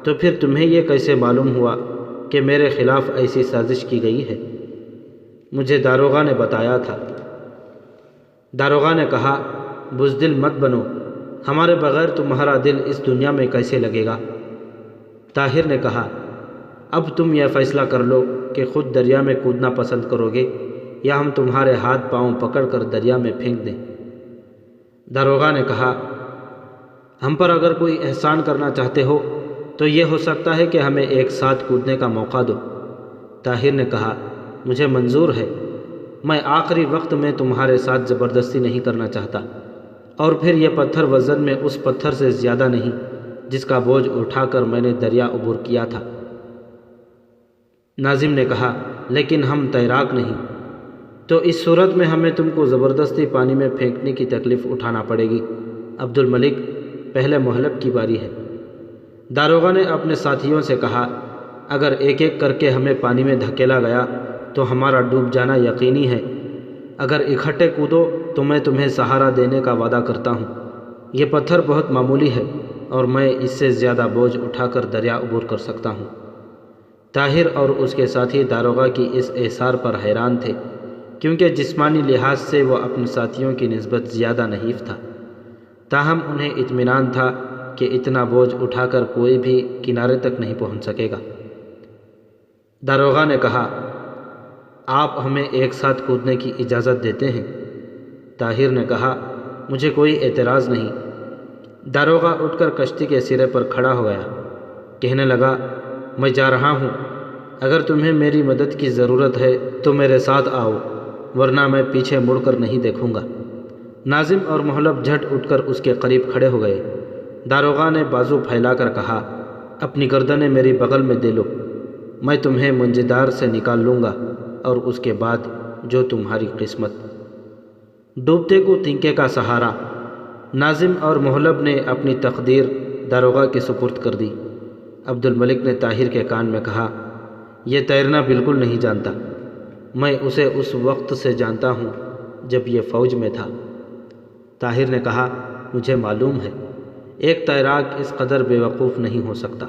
تو پھر تمہیں یہ کیسے معلوم ہوا کہ میرے خلاف ایسی سازش کی گئی ہے؟ مجھے داروغہ نے بتایا تھا۔ داروغہ نے کہا، بزدل مت بنو، ہمارے بغیر تمہارا دل اس دنیا میں کیسے لگے گا؟ طاہر نے کہا، اب تم یہ فیصلہ کر لو کہ خود دریا میں کودنا پسند کرو گے یا ہم تمہارے ہاتھ پاؤں پکڑ کر دریا میں پھینک دیں۔ داروغہ نے کہا، ہم پر اگر کوئی احسان کرنا چاہتے ہو تو یہ ہو سکتا ہے کہ ہمیں ایک ساتھ کودنے کا موقع دو۔ طاہر نے کہا، مجھے منظور ہے، میں آخری وقت میں تمہارے ساتھ زبردستی نہیں کرنا چاہتا، اور پھر یہ پتھر وزن میں اس پتھر سے زیادہ نہیں جس کا بوجھ اٹھا کر میں نے دریا عبور کیا تھا۔ ناظم نے کہا، لیکن ہم تیراک نہیں، تو اس صورت میں ہمیں تم کو زبردستی پانی میں پھینکنے کی تکلیف اٹھانا پڑے گی۔ عبد الملک، پہلے محلب کی باری ہے۔ داروغہ نے اپنے ساتھیوں سے کہا، اگر ایک ایک کر کے ہمیں پانی میں دھکیلا گیا تو ہمارا ڈوب جانا یقینی ہے۔ اگر اکٹھے کودو تو میں تمہیں سہارا دینے کا وعدہ کرتا ہوں۔ یہ پتھر بہت معمولی ہے اور میں اس سے زیادہ بوجھ اٹھا کر دریا عبور کر سکتا ہوں۔ طاہر اور اس کے ساتھی داروغہ کی اس احسار پر حیران تھے، کیونکہ جسمانی لحاظ سے وہ اپنے ساتھیوں کی نسبت زیادہ نحیف تھا، تاہم انہیں اطمینان تھا کہ اتنا بوجھ اٹھا کر کوئی بھی کنارے تک نہیں پہنچ سکے گا۔ داروغہ نے کہا، آپ ہمیں ایک ساتھ کودنے کی اجازت دیتے ہیں؟ طاہر نے کہا، مجھے کوئی اعتراض نہیں۔ داروغہ اٹھ کر کشتی کے سرے پر کھڑا ہو گیا، کہنے لگا، میں جا رہا ہوں، اگر تمہیں میری مدد کی ضرورت ہے تو میرے ساتھ آؤ، ورنہ میں پیچھے مڑ کر نہیں دیکھوں گا۔ ناظم اور محلب جھٹ اٹھ کر اس کے قریب کھڑے ہو گئے۔ داروغہ نے بازو پھیلا کر کہا، اپنی گردنیں میری بغل میں دے لو، میں تمہیں منجدار سے نکال لوں گا، اور اس کے بعد جو تمہاری قسمت۔ ڈوبتے کو تنکے کا سہارا۔ ناظم اور محلب نے اپنی تقدیر داروغہ کے سپرد کر دی۔ عبد الملک نے طاہر کے کان میں کہا، یہ تیرنا بالکل نہیں جانتا، میں اسے اس وقت سے جانتا ہوں جب یہ فوج میں تھا۔ طاہر نے کہا، مجھے معلوم ہے، ایک تیراک اس قدر بے وقوف نہیں ہو سکتا۔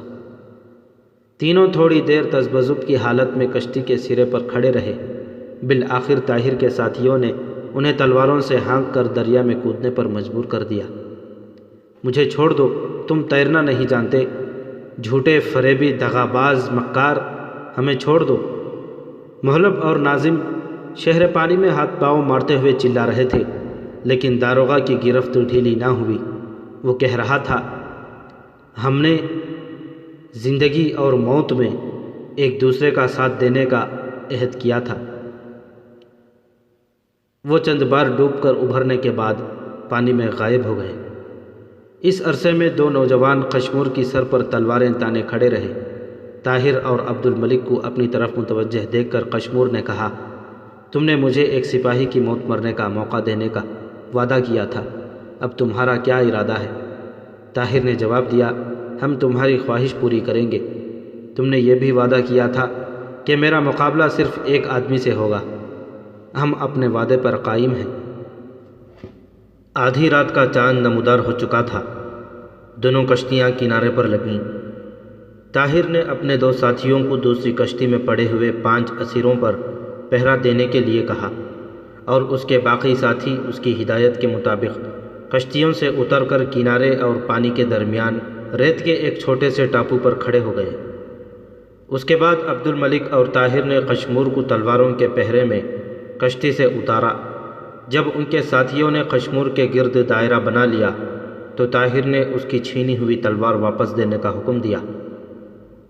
تینوں تھوڑی دیر تذبذب کی حالت میں کشتی کے سرے پر کھڑے رہے۔ بالآخر طاہر کے ساتھیوں نے انہیں تلواروں سے ہانک کر دریا میں کودنے پر مجبور کر دیا۔ مجھے چھوڑ دو، تم تیرنا نہیں جانتے، جھوٹے فریبی دغاباز مکار، ہمیں چھوڑ دو۔ محلب اور ناظم شہر پانی میں ہاتھ پاؤں مارتے ہوئے چلا رہے تھے، لیکن داروغہ کی گرفت ڈھیلی نہ ہوئی۔ وہ کہہ رہا تھا، ہم نے زندگی اور موت میں ایک دوسرے کا ساتھ دینے کا عہد کیا تھا۔ وہ چند بار ڈوب کر ابھرنے کے بعد پانی میں غائب ہو گئے۔ اس عرصے میں دو نوجوان قشمور کی سر پر تلواریں تانے کھڑے رہے۔ طاہر اور عبد الملک کو اپنی طرف متوجہ دیکھ کر قشمور نے کہا، تم نے مجھے ایک سپاہی کی موت مرنے کا موقع دینے کا وعدہ کیا تھا، اب تمہارا کیا ارادہ ہے؟ طاہر نے جواب دیا، ہم تمہاری خواہش پوری کریں گے۔ تم نے یہ بھی وعدہ کیا تھا کہ میرا مقابلہ صرف ایک آدمی سے ہوگا، ہم اپنے وعدے پر قائم ہیں۔ آدھی رات کا چاند نمودار ہو چکا تھا، دونوں کشتیاں کنارے پر لگیں۔ طاہر نے اپنے دو ساتھیوں کو دوسری کشتی میں پڑے ہوئے 5 اسیروں پر پہرا دینے کے لیے کہا، اور اس کے باقی ساتھی اس کی ہدایت کے مطابق کشتیوں سے اتر کر کنارے اور پانی کے درمیان ریت کے ایک چھوٹے سے ٹاپو پر کھڑے ہو گئے۔ اس کے بعد عبد الملک اور طاہر نے قشمور کو تلواروں کے پہرے میں کشتی سے اتارا۔ جب ان کے ساتھیوں نے قشمور کے گرد دائرہ بنا لیا تو طاہر نے اس کی چھینی ہوئی تلوار واپس دینے کا حکم دیا۔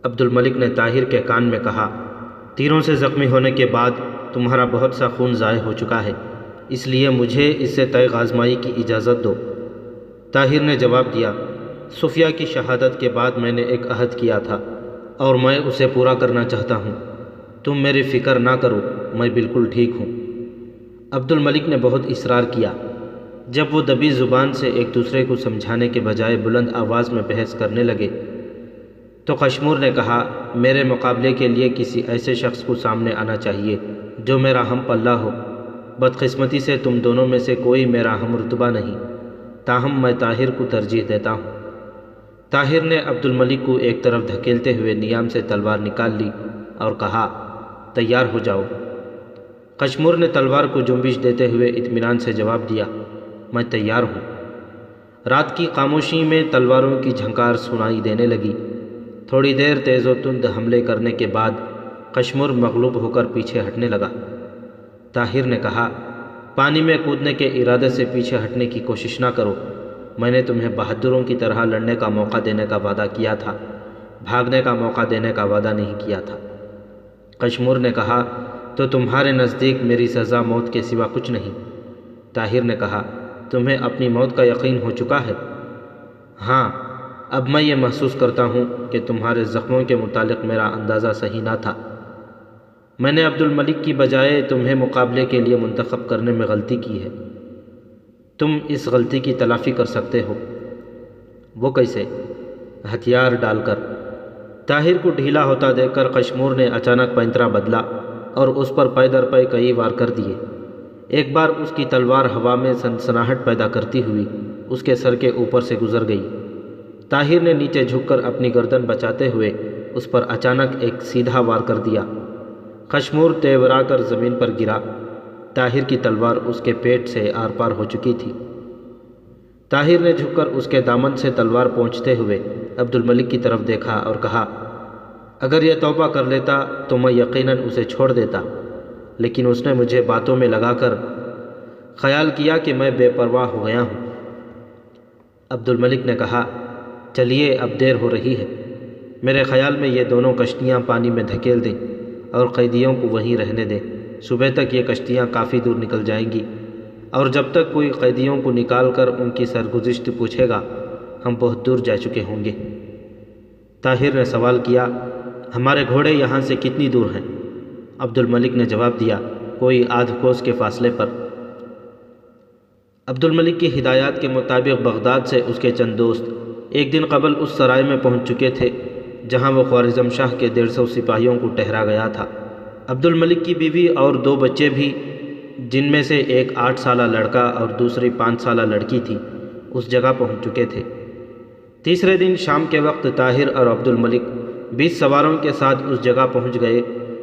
عبد الملک نے طاہر کے کان میں کہا، تیروں سے زخمی ہونے کے بعد تمہارا بہت سا خون ضائع ہو چکا ہے، اس لیے مجھے اس سے تیغ آزمائی کی اجازت دو۔ طاہر نے جواب دیا، صفیہ کی شہادت کے بعد میں نے ایک عہد کیا تھا اور میں اسے پورا کرنا چاہتا ہوں۔ تم میری فکر نہ کرو، میں بالکل ٹھیک ہوں۔ عبد الملک نے بہت اصرار کیا۔ جب وہ دبی زبان سے ایک دوسرے کو سمجھانے کے بجائے بلند آواز میں بحث کرنے لگے تو قشمور نے کہا، میرے مقابلے کے لیے کسی ایسے شخص کو سامنے آنا چاہیے جو میرا ہم پلہ ہو۔ بدقسمتی سے تم دونوں میں سے کوئی میرا ہم رتبہ نہیں، تاہم میں طاہر کو ترجیح دیتا ہوں۔ طاہر نے عبد الملک کو ایک طرف دھکیلتے ہوئے نیام سے تلوار نکال لی اور کہا، تیار ہو جاؤ۔ قشمور نے تلوار کو جنبش دیتے ہوئے اطمینان سے جواب دیا، میں تیار ہوں۔ رات کی خاموشی میں تلواروں کی جھنکار سنائی دینے لگی۔ تھوڑی دیر تیز و تند حملے کرنے کے بعد قشمور مغلوب ہو کر پیچھے ہٹنے لگا۔ طاہر نے کہا، پانی میں کودنے کے ارادے سے پیچھے ہٹنے کی کوشش نہ کرو، میں نے تمہیں بہادروں کی طرح لڑنے کا موقع دینے کا وعدہ کیا تھا، بھاگنے کا موقع دینے کا وعدہ نہیں کیا تھا۔ قشمور نے کہا، تو تمہارے نزدیک میری سزا موت کے سوا کچھ نہیں۔ طاہر نے کہا، تمہیں اپنی موت کا یقین ہو چکا ہے؟ ہاں، اب میں یہ محسوس کرتا ہوں کہ تمہارے زخموں کے متعلق میرا اندازہ صحیح نہ تھا۔ میں نے عبد الملک کی بجائے تمہیں مقابلے کے لیے منتخب کرنے میں غلطی کی ہے۔ تم اس غلطی کی تلافی کر سکتے ہو۔ وہ کیسے؟ ہتھیار ڈال کر۔ طاہر کو ڈھیلا ہوتا دیکھ کر قشمور نے اچانک پینترا بدلا اور اس پر پے در پے کئی وار کر دیے۔ ایک بار اس کی تلوار ہوا میں سنسناہٹ پیدا کرتی ہوئی اس کے سر کے اوپر سے گزر گئی۔ طاہر نے نیچے جھک کر اپنی گردن بچاتے ہوئے اس پر اچانک ایک سیدھا وار کر دیا۔ قشمور تیورا کر زمین پر گرا۔ طاہر کی تلوار اس کے پیٹ سے آر پار ہو چکی تھی۔ طاہر نے جھک کر اس کے دامن سے تلوار پہنچتے ہوئے عبد الملک کی طرف دیکھا اور کہا، اگر یہ توبہ کر لیتا تو میں یقیناً اسے چھوڑ دیتا، لیکن اس نے مجھے باتوں میں لگا کر خیال کیا کہ میں بے پرواہ ہو گیا ہوں۔ عبد الملک نے کہا، چلیے اب دیر ہو رہی ہے، میرے خیال میں یہ دونوں کشتیاں پانی میں دھکیل دیں اور قیدیوں کو وہیں رہنے دیں۔ صبح تک یہ کشتیاں کافی دور نکل جائیں گی، اور جب تک کوئی قیدیوں کو نکال کر ان کی سرگزشت پوچھے گا ہم بہت دور جا چکے ہوں گے۔ طاہر نے سوال کیا، ہمارے گھوڑے یہاں سے کتنی دور ہیں؟ عبد الملک نے جواب دیا، کوئی آدھ کوس کے فاصلے پر۔ عبد الملک کی ہدایات کے مطابق بغداد سے اس کے چند دوست ایک دن قبل اس سرائے میں پہنچ چکے تھے جہاں وہ خوارزم شاہ کے 150 سپاہیوں کو ٹھہرا گیا تھا۔ عبد الملک کی بیوی اور 2 بچے بھی، جن میں سے ایک 8 سالہ لڑکا اور دوسری 5 سالہ لڑکی تھی، اس جگہ پہنچ چکے تھے۔ تیسرے دن شام کے وقت طاہر اور عبد الملک 20 سواروں کے ساتھ اس جگہ پہنچ گئے،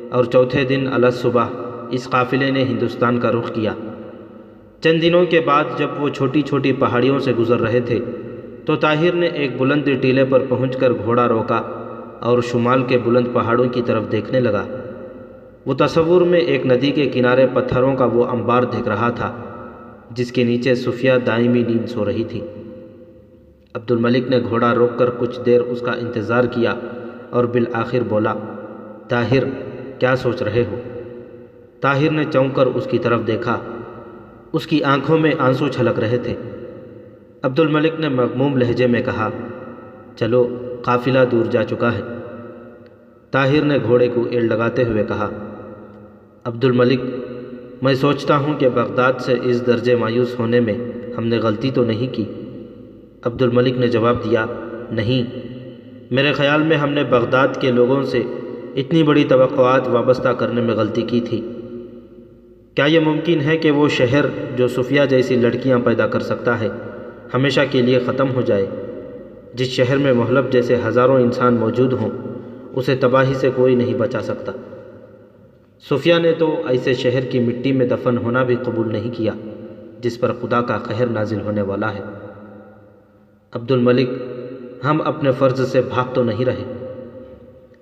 اور چوتھے دن الصبح اس قافلے نے ہندوستان کا رخ کیا۔ چند دنوں کے بعد جب وہ چھوٹی چھوٹی پہاڑیوں سے گزر رہے تھے تو طاہر نے ایک بلند ٹیلے پر پہنچ کر گھوڑا روکا اور شمال کے بلند پہاڑوں کی طرف دیکھنے لگا۔ وہ تصور میں ایک ندی کے کنارے پتھروں کا وہ انبار دیکھ رہا تھا جس کے نیچے صفیہ دائمی نیند سو رہی تھی۔ عبد الملک نے گھوڑا روک کر کچھ دیر اس کا انتظار کیا اور بالآخر بولا، طاہر کیا سوچ رہے ہو؟ طاہر نے چونک کر اس کی طرف دیکھا۔ اس کی آنکھوں میں آنسو چھلک رہے تھے۔ عبد الملک نے مغموم لہجے میں کہا، چلو قافلہ دور جا چکا ہے۔ طاہر نے گھوڑے کو ایڑ لگاتے ہوئے کہا، عبد الملک، میں سوچتا ہوں کہ بغداد سے اس درجے مایوس ہونے میں ہم نے غلطی تو نہیں کی۔ عبد الملک نے جواب دیا، نہیں، میرے خیال میں ہم نے بغداد کے لوگوں سے اتنی بڑی توقعات وابستہ کرنے میں غلطی کی تھی۔ کیا یہ ممکن ہے کہ وہ شہر جو صفیہ جیسی لڑکیاں پیدا کر سکتا ہے ہمیشہ کے لیے ختم ہو جائے؟ جس شہر میں محلب جیسے ہزاروں انسان موجود ہوں اسے تباہی سے کوئی نہیں بچا سکتا۔ صوفیہ نے تو ایسے شہر کی مٹی میں دفن ہونا بھی قبول نہیں کیا جس پر خدا کا قہر نازل ہونے والا ہے۔ عبد الملک، ہم اپنے فرض سے بھاگ تو نہیں رہے؟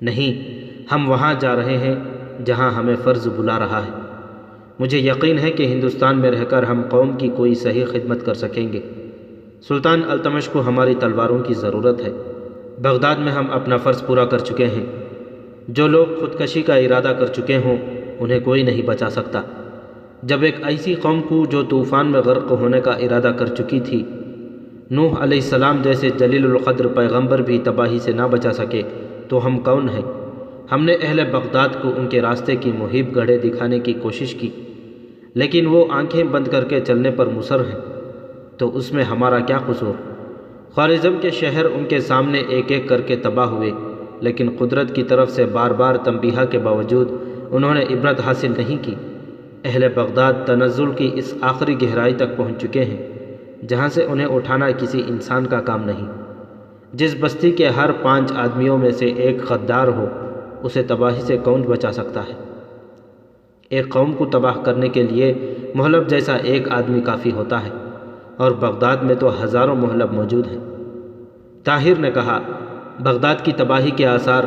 نہیں، ہم وہاں جا رہے ہیں جہاں ہمیں فرض بلا رہا ہے۔ مجھے یقین ہے کہ ہندوستان میں رہ کر ہم قوم کی کوئی صحیح خدمت کر سکیں گے۔ سلطان التمش کو ہماری تلواروں کی ضرورت ہے۔ بغداد میں ہم اپنا فرض پورا کر چکے ہیں۔ جو لوگ خودکشی کا ارادہ کر چکے ہوں انہیں کوئی نہیں بچا سکتا۔ جب ایک ایسی قوم کو جو طوفان میں غرق ہونے کا ارادہ کر چکی تھی، نوح علیہ السلام جیسے جلیل القدر پیغمبر بھی تباہی سے نہ بچا سکے، تو ہم کون ہیں؟ ہم نے اہل بغداد کو ان کے راستے کی محیب گڑھے دکھانے کی کوشش کی، لیکن وہ آنکھیں بند کر کے چلنے پر مصر ہیں، تو اس میں ہمارا کیا قصور؟ خوارزم کے شہر ان کے سامنے ایک ایک کر کے تباہ ہوئے، لیکن قدرت کی طرف سے بار بار تنبیہ کے باوجود انہوں نے عبرت حاصل نہیں کی۔ اہل بغداد تنزل کی اس آخری گہرائی تک پہنچ چکے ہیں جہاں سے انہیں اٹھانا کسی انسان کا کام نہیں۔ جس بستی کے ہر 5 آدمیوں میں سے ایک غدار ہو، اسے تباہی سے کون بچا سکتا ہے؟ ایک قوم کو تباہ کرنے کے لیے مہلب جیسا ایک آدمی کافی ہوتا ہے، اور بغداد میں تو ہزاروں مہلب موجود ہیں۔ طاہر نے کہا، بغداد کی تباہی کے آثار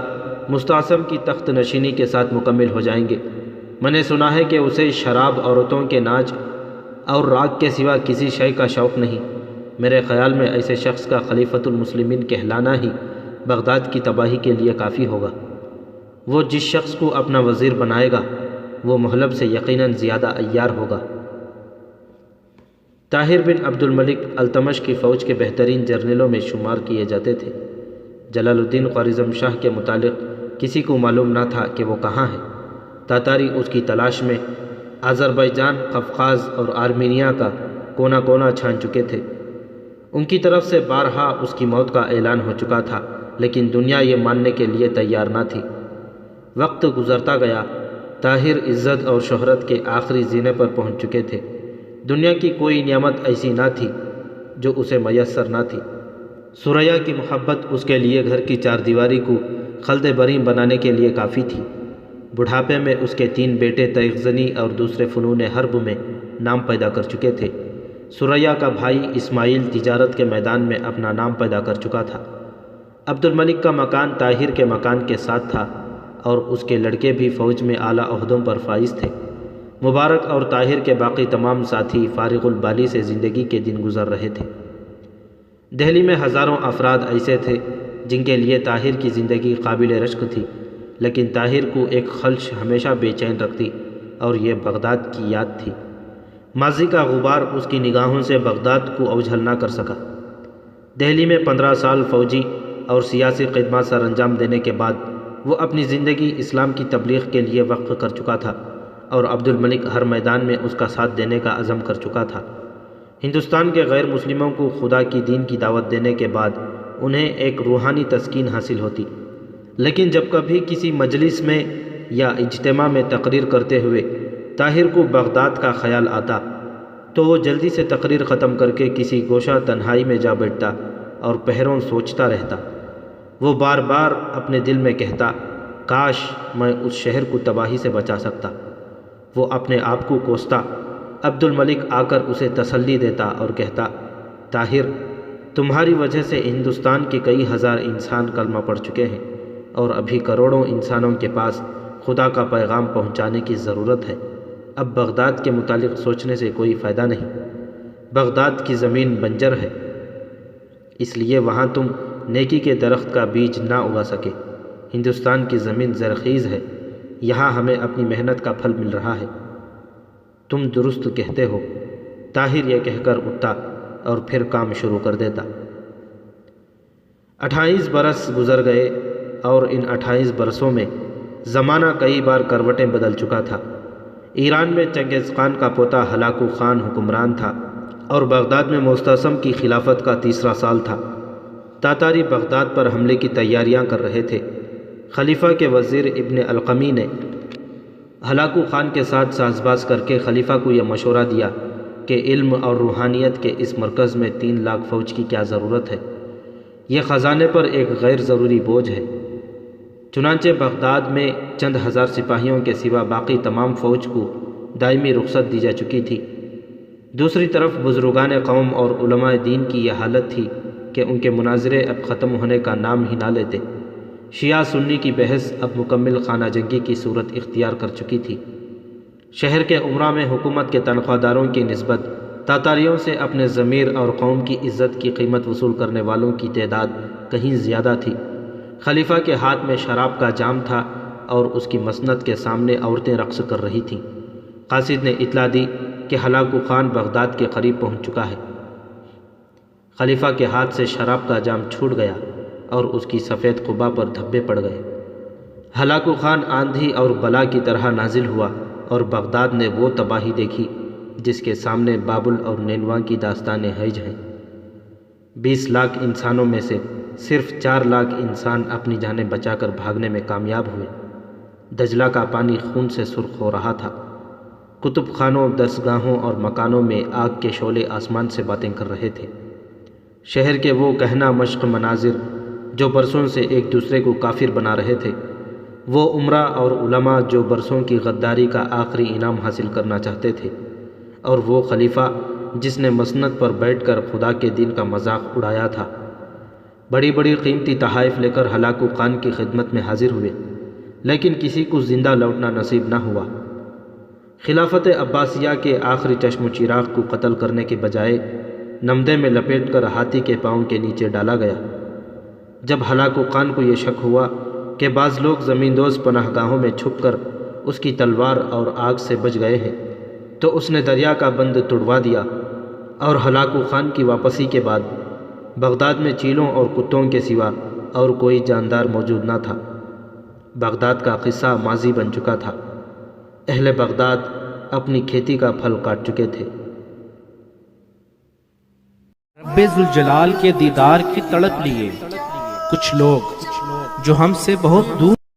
مستعصم کی تخت نشینی کے ساتھ مکمل ہو جائیں گے۔ میں نے سنا ہے کہ اسے شراب، عورتوں کے ناچ اور راگ کے سوا کسی شے کا شوق نہیں۔ میرے خیال میں ایسے شخص کا خلیفۃ المسلمین کہلانا ہی بغداد کی تباہی کے لیے کافی ہوگا۔ وہ جس شخص کو اپنا وزیر بنائے گا وہ مہلب سے یقیناً زیادہ عیار ہوگا۔ طاہر بن عبد الملک التمش کی فوج کے بہترین جرنیلوں میں شمار کیے جاتے تھے۔ جلال الدین خوارزم شاہ کے متعلق کسی کو معلوم نہ تھا کہ وہ کہاں ہے۔ تاتاری اس کی تلاش میں آذربائیجان، قفقاز اور آرمینیا کا کونا کونا چھان چکے تھے۔ ان کی طرف سے بارہا اس کی موت کا اعلان ہو چکا تھا، لیکن دنیا یہ ماننے کے لیے تیار نہ تھی۔ وقت گزرتا گیا، طاہر عزت اور شہرت کے آخری زینے پر پہنچ چکے تھے۔ دنیا کی کوئی نعمت ایسی نہ تھی جو اسے میسر نہ تھی۔ سریا کی محبت اس کے لیے گھر کی 4 دیواری کو خلد بریم بنانے کے لیے کافی تھی۔ بڑھاپے میں اس کے 3 بیٹے تیغزنی اور دوسرے فنون حرب میں نام پیدا کر چکے تھے۔ سریا کا بھائی اسماعیل تجارت کے میدان میں اپنا نام پیدا کر چکا تھا۔ عبد الملک کا مکان طاہر کے مکان کے ساتھ تھا، اور اس کے لڑکے بھی فوج میں اعلیٰ عہدوں پر فائز تھے۔ مبارک اور طاہر کے باقی تمام ساتھی فارغ البالی سے زندگی کے دن گزر رہے تھے۔ دہلی میں ہزاروں افراد ایسے تھے جن کے لیے طاہر کی زندگی قابل رشک تھی، لیکن طاہر کو ایک خلش ہمیشہ بے چین رکھتی، اور یہ بغداد کی یاد تھی۔ ماضی کا غبار اس کی نگاہوں سے بغداد کو اوجھل نہ کر سکا۔ دہلی میں 15 سال فوجی اور سیاسی خدمات سر انجام دینے کے بعد وہ اپنی زندگی اسلام کی تبلیغ کے لیے وقف کر چکا تھا، اور عبد الملک ہر میدان میں اس کا ساتھ دینے کا عزم کر چکا تھا۔ ہندوستان کے غیر مسلموں کو خدا کی دین کی دعوت دینے کے بعد انہیں ایک روحانی تسکین حاصل ہوتی، لیکن جب کبھی کسی مجلس میں یا اجتماع میں تقریر کرتے ہوئے طاہر کو بغداد کا خیال آتا تو وہ جلدی سے تقریر ختم کر کے کسی گوشہ تنہائی میں جا بیٹھتا اور پہروں سوچتا رہتا۔ وہ بار بار اپنے دل میں کہتا، کاش میں اس شہر کو تباہی سے بچا سکتا۔ وہ اپنے آپ کو کوستا۔ عبد الملک آ کر اسے تسلی دیتا اور کہتا، طاہر، تمہاری وجہ سے ہندوستان کے کئی ہزار انسان کلمہ پڑھ چکے ہیں، اور ابھی کروڑوں انسانوں کے پاس خدا کا پیغام پہنچانے کی ضرورت ہے۔ اب بغداد کے متعلق سوچنے سے کوئی فائدہ نہیں۔ بغداد کی زمین بنجر ہے، اس لیے وہاں تم نیکی کے درخت کا بیج نہ اگا سکے۔ ہندوستان کی زمین زرخیز ہے، یہاں ہمیں اپنی محنت کا پھل مل رہا ہے۔ تم درست کہتے ہو۔ طاہر یہ کہہ کر اٹھتا اور پھر کام شروع کر دیتا۔ 28 برس گزر گئے، اور ان 28 برسوں میں زمانہ کئی بار کروٹیں بدل چکا تھا۔ ایران میں چنگیز خان کا پوتا ہلاکو خان حکمران تھا، اور بغداد میں مستعصم کی خلافت کا 3 سال تھا۔ تاتاری بغداد پر حملے کی تیاریاں کر رہے تھے۔ خلیفہ کے وزیر ابن القمی نے ہلاکو خان کے ساتھ ساز باز کر کے خلیفہ کو یہ مشورہ دیا کہ علم اور روحانیت کے اس مرکز میں 3 لاکھ فوج کی کیا ضرورت ہے؟ یہ خزانے پر ایک غیر ضروری بوجھ ہے۔ چنانچہ بغداد میں چند ہزار سپاہیوں کے سوا باقی تمام فوج کو دائمی رخصت دی جا چکی تھی۔ دوسری طرف بزرگان قوم اور علماء دین کی یہ حالت تھی کہ ان کے مناظرے اب ختم ہونے کا نام ہی نہ لیتے۔ شیعہ سنی کی بحث اب مکمل خانہ جنگی کی صورت اختیار کر چکی تھی۔ شہر کے امراء میں حکومت کے تنخواہ داروں کی نسبت تاتاریوں سے اپنے ضمیر اور قوم کی عزت کی قیمت وصول کرنے والوں کی تعداد کہیں زیادہ تھی۔ خلیفہ کے ہاتھ میں شراب کا جام تھا اور اس کی مسند کے سامنے عورتیں رقص کر رہی تھیں۔ قاصد نے اطلاع دی کہ ہلاکو خان بغداد کے قریب پہنچ چکا ہے۔ خلیفہ کے ہاتھ سے شراب کا جام چھوٹ گیا اور اس کی سفید قبا پر دھبے پڑ گئے۔ ہلاکو خان آندھی اور بلا کی طرح نازل ہوا اور بغداد نے وہ تباہی دیکھی جس کے سامنے بابل اور نینوا کی داستانیں ہیج ہیں۔ 20 لاکھ انسانوں میں سے صرف 4 لاکھ انسان اپنی جانیں بچا کر بھاگنے میں کامیاب ہوئے۔ دجلہ کا پانی خون سے سرخ ہو رہا تھا۔ کتب خانوں، درسگاہوں اور مکانوں میں آگ کے شعلے آسمان سے باتیں کر رہے تھے۔ شہر کے وہ کہنا مشق مناظر جو برسوں سے ایک دوسرے کو کافر بنا رہے تھے، وہ امراء اور علماء جو برسوں کی غداری کا آخری انعام حاصل کرنا چاہتے تھے، اور وہ خلیفہ جس نے مسند پر بیٹھ کر خدا کے دین کا مذاق اڑایا تھا، بڑی بڑی قیمتی تحائف لے کر ہلاکو خان کی خدمت میں حاضر ہوئے، لیکن کسی کو زندہ لوٹنا نصیب نہ ہوا۔ خلافت عباسیہ کے آخری چشم و چراغ کو قتل کرنے کے بجائے نمدے میں لپیٹ کر ہاتھی کے پاؤں کے نیچے ڈالا گیا۔ جب ہلاکو خان کو یہ شک ہوا کہ بعض لوگ زمیندوز پناہ گاہوں میں چھپ کر اس کی تلوار اور آگ سے بچ گئے ہیں، تو اس نے دریا کا بند توڑوا دیا، اور ہلاکو خان کی واپسی کے بعد بغداد میں چیلوں اور کتوں کے سوا اور کوئی جاندار موجود نہ تھا۔ بغداد کا قصہ ماضی بن چکا تھا۔ اہل بغداد اپنی کھیتی کا پھل کاٹ چکے تھے۔ رب ذوالجلال کے دیدار کی تڑپ لیے کچھ لوگ جو ہم سے بہت دور